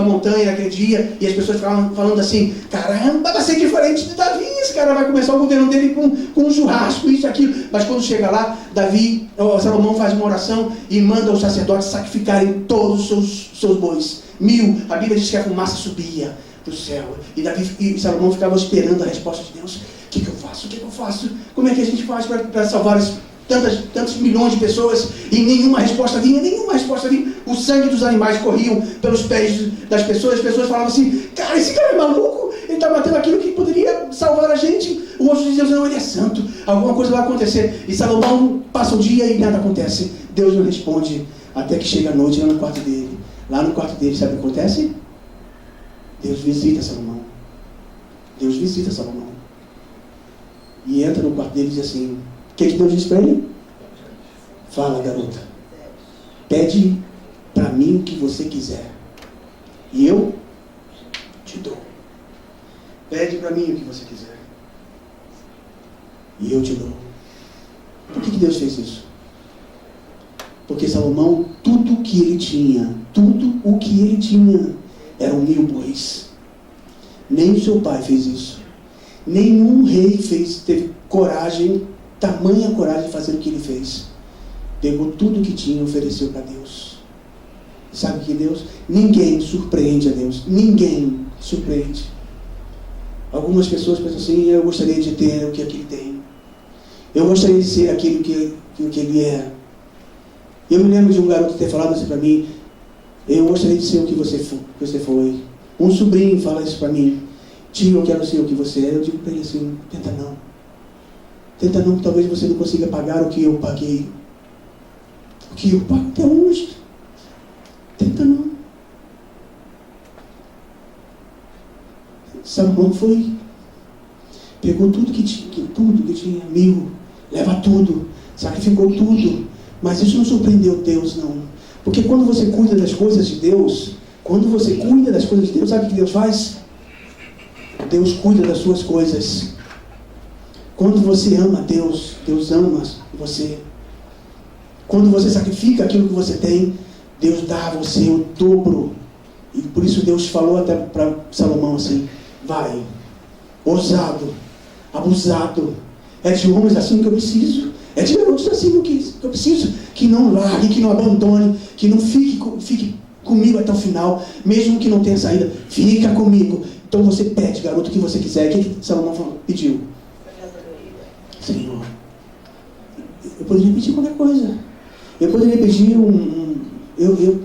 a montanha naquele dia, e as pessoas ficavam falando assim: caramba, vai ser diferente de Davi, esse cara vai começar o governo dele com um churrasco, isso, aquilo. Mas quando chega lá, Salomão faz uma oração e manda os sacerdotes sacrificarem todos os seus bois. 1000, a Bíblia diz que a fumaça subia para o céu, e Salomão ficava esperando a resposta de Deus. O que eu faço? O que eu faço? Como é que a gente faz para salvar tantos milhões de pessoas? E nenhuma resposta vinha. O sangue dos animais corriam pelos pés das pessoas. As pessoas falavam assim: cara, esse cara é maluco, ele está matando aquilo que poderia salvar a gente. O rosto de Deus: não, ele é santo, alguma coisa vai acontecer. E Salomão passa o dia e nada acontece. Deus não responde, até que chega a noite lá no quarto dele. Lá no quarto dele, sabe o que acontece? Deus visita Salomão. E entra no quarto dele e diz assim: o que Deus diz para ele? Fala, garota. Pede para mim o que você quiser, e eu te dou. Pede para mim o que você quiser, e eu te dou. Por que Deus fez isso? Porque Salomão, tudo o que ele tinha, eram 1000 bois. Nem o seu pai fez isso. Nenhum rei teve tamanha coragem de fazer o que ele fez. Pegou tudo o que tinha e ofereceu para Deus. Sabe o que Deus? Ninguém surpreende a Deus. Ninguém surpreende. Algumas pessoas pensam assim: eu gostaria de ter o que aquele tem. Eu gostaria de ser aquilo que ele é. Eu me lembro de um garoto ter falado assim para mim: eu gostaria de ser o que você foi. Um sobrinho fala isso para mim: tio, eu quero ser o que você é. Eu digo para ele assim: tenta não, que talvez você não consiga pagar o que eu paguei, o que eu pago até hoje. Tenta não. Salomão pegou tudo que tinha, 1000, leva tudo, sacrificou tudo. Mas isso não surpreendeu Deus, não. Porque quando você cuida das coisas de Deus, sabe o que Deus faz? Deus cuida das suas coisas. Quando você ama Deus, Deus ama você. Quando você sacrifica aquilo que você tem, Deus dá a você o dobro. E por isso Deus falou até para Salomão assim: vai, ousado, abusado. É de homens assim que eu preciso. É de garotos assim que eu preciso. Que não largue, que não abandone, que não fique comigo até o final, mesmo que não tenha saída. Fica comigo. Então você pede, garoto, o que você quiser. O que Salomão pediu? Senhor, eu poderia pedir qualquer coisa. Eu poderia pedir eu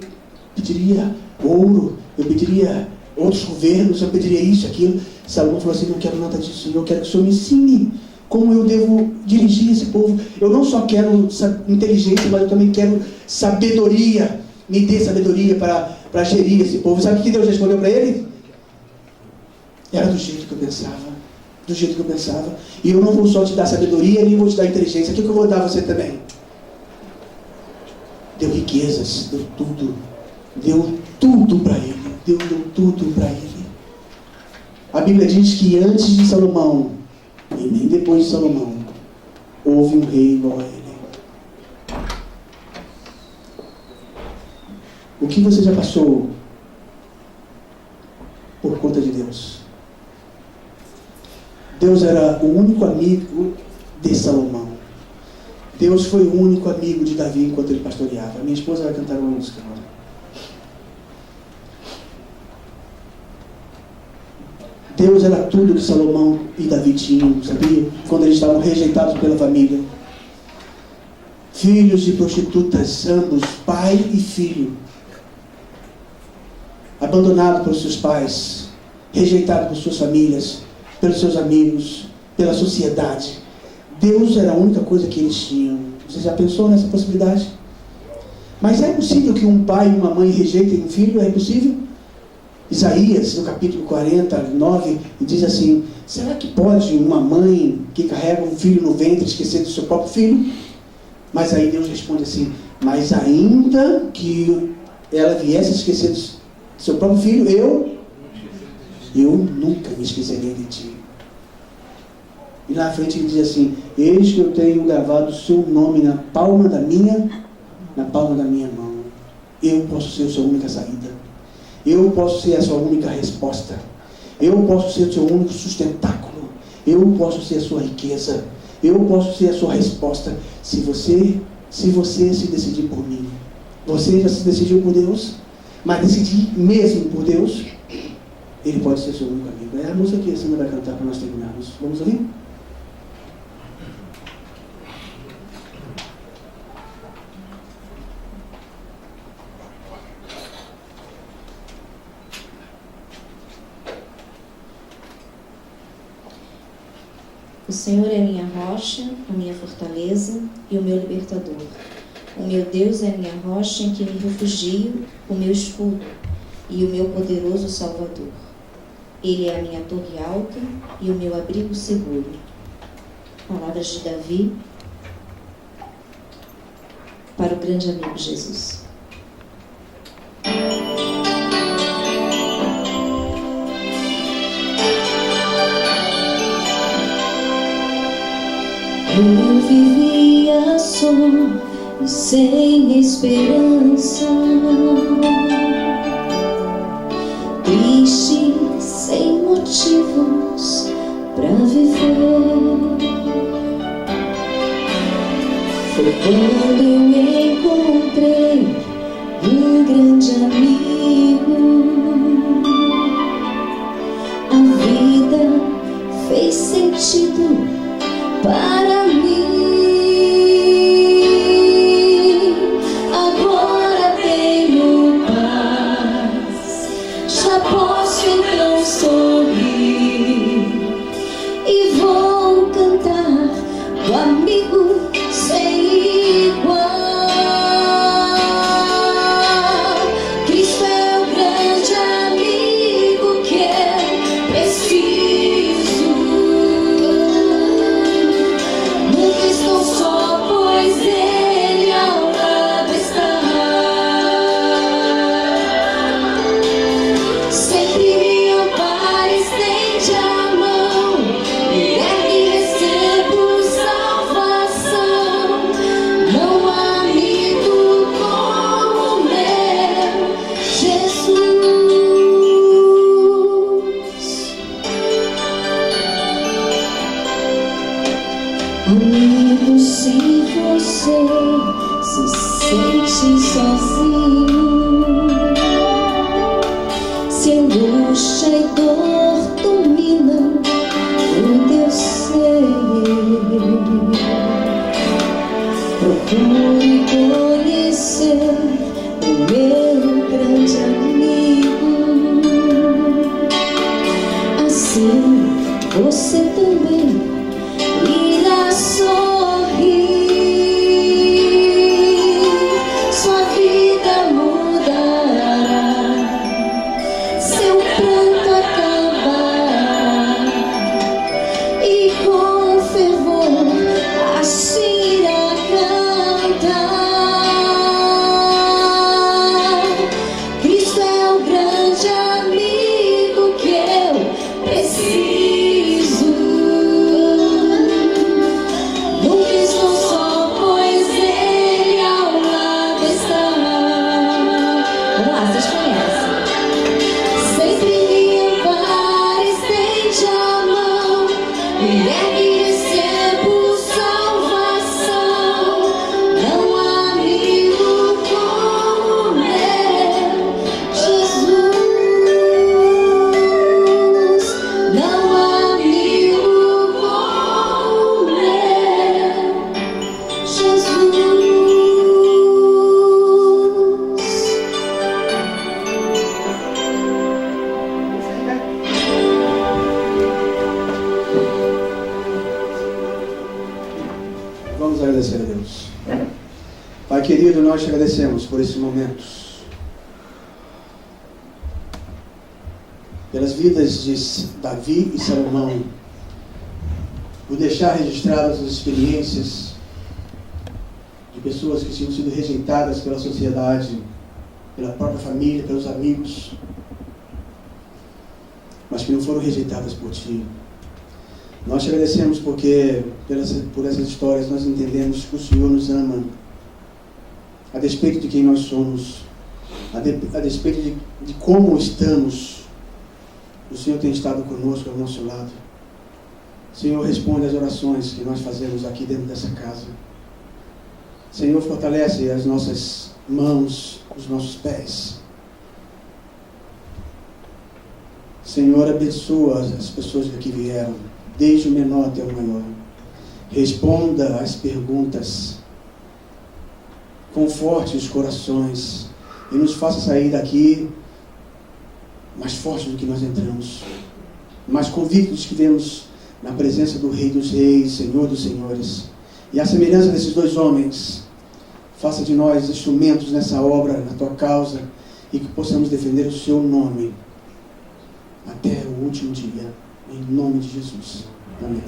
pediria ouro, eu pediria outros governos, eu pediria isso, aquilo. Salomão falou assim: não quero nada disso, eu quero que o Senhor me ensine como eu devo dirigir esse povo. Eu não só quero inteligência, mas eu também quero sabedoria. Me dê sabedoria para gerir esse povo. Sabe o que Deus respondeu para ele? Era do jeito que eu pensava. E eu não vou só te dar sabedoria, nem vou te dar inteligência. O que eu vou dar a você também? deu riquezas, deu tudo. Deu tudo para ele. Deus deu tudo para ele. A Bíblia diz que antes de Salomão, e nem depois de Salomão, houve um rei igual a ele. O que você já passou por conta de Deus? Deus era o único amigo de Salomão. Deus foi o único amigo de Davi enquanto ele pastoreava. Minha esposa vai cantar uma música agora. Deus era tudo que Salomão e Davi tinham, sabia? Quando eles estavam rejeitados pela família. Filhos de prostitutas, ambos, pai e filho. Abandonados pelos seus pais, rejeitados por suas famílias, pelos seus amigos, pela sociedade. Deus era a única coisa que eles tinham. Você já pensou nessa possibilidade? Mas é possível que um pai e uma mãe rejeitem um filho? É impossível? Isaías, no capítulo 49, diz assim: será que pode uma mãe que carrega um filho no ventre esquecer do seu próprio filho? Mas aí Deus responde assim: mas ainda que ela viesse a esquecer do seu próprio filho, eu nunca me esquecerei de ti. E lá na frente ele diz assim: eis que eu tenho gravado o seu nome na palma da minha mão. Eu posso ser a sua única saída. Eu posso ser a sua única resposta. Eu posso ser o seu único sustentáculo. Eu posso ser a sua riqueza. Eu posso ser a sua resposta. Se você se decidir por mim. Você já se decidiu por Deus? Mas decidir mesmo por Deus, Ele pode ser seu único amigo. É a música que a Sandra vai cantar para nós terminarmos. Vamos ouvir? O Senhor é minha rocha, a minha fortaleza e o meu libertador. O meu Deus é minha rocha em que me refugio, o meu escudo e o meu poderoso Salvador. Ele é a minha torre alta e o meu abrigo seguro. Palavras de Davi para o grande amigo Jesus. Eu vivia só e sem esperança, triste, sem motivos pra viver. Foi quando eu encontrei um grande amigo. A vida fez sentido para mim. Agora tenho paz, já posso então sorrir e vou cantar do amigo sem igual. Cristo é o grande amigo que é preciso. Amigo, se você se sente sozinho, se angústia e dor dominam o teu ser, procure conhecer o meu grande amigo. Assim você também irá sorrir, sua vida mudará, seu pranto acabará. querido, nós te agradecemos por esses momentos, pelas vidas de Davi e Salomão, por deixar registradas as experiências de pessoas que tinham sido rejeitadas pela sociedade, pela própria família, pelos amigos, mas que não foram rejeitadas por Ti. Nós te agradecemos porque, por essas histórias, nós entendemos que o Senhor nos ama, a despeito de quem nós somos, a despeito de como estamos. O Senhor tem estado conosco, ao nosso lado. Senhor, responde às orações que nós fazemos aqui dentro dessa casa. Senhor, fortalece as nossas mãos, os nossos pés. Senhor, abençoa as pessoas que aqui vieram, desde o menor até o maior. Responda às perguntas. Conforte os corações e nos faça sair daqui mais fortes do que nós entramos, mais convictos que vemos na presença do Rei dos Reis, Senhor dos Senhores. E a semelhança desses dois homens, faça de nós instrumentos nessa obra, na Tua causa, e que possamos defender o Seu nome até o último dia, em nome de Jesus. Amém.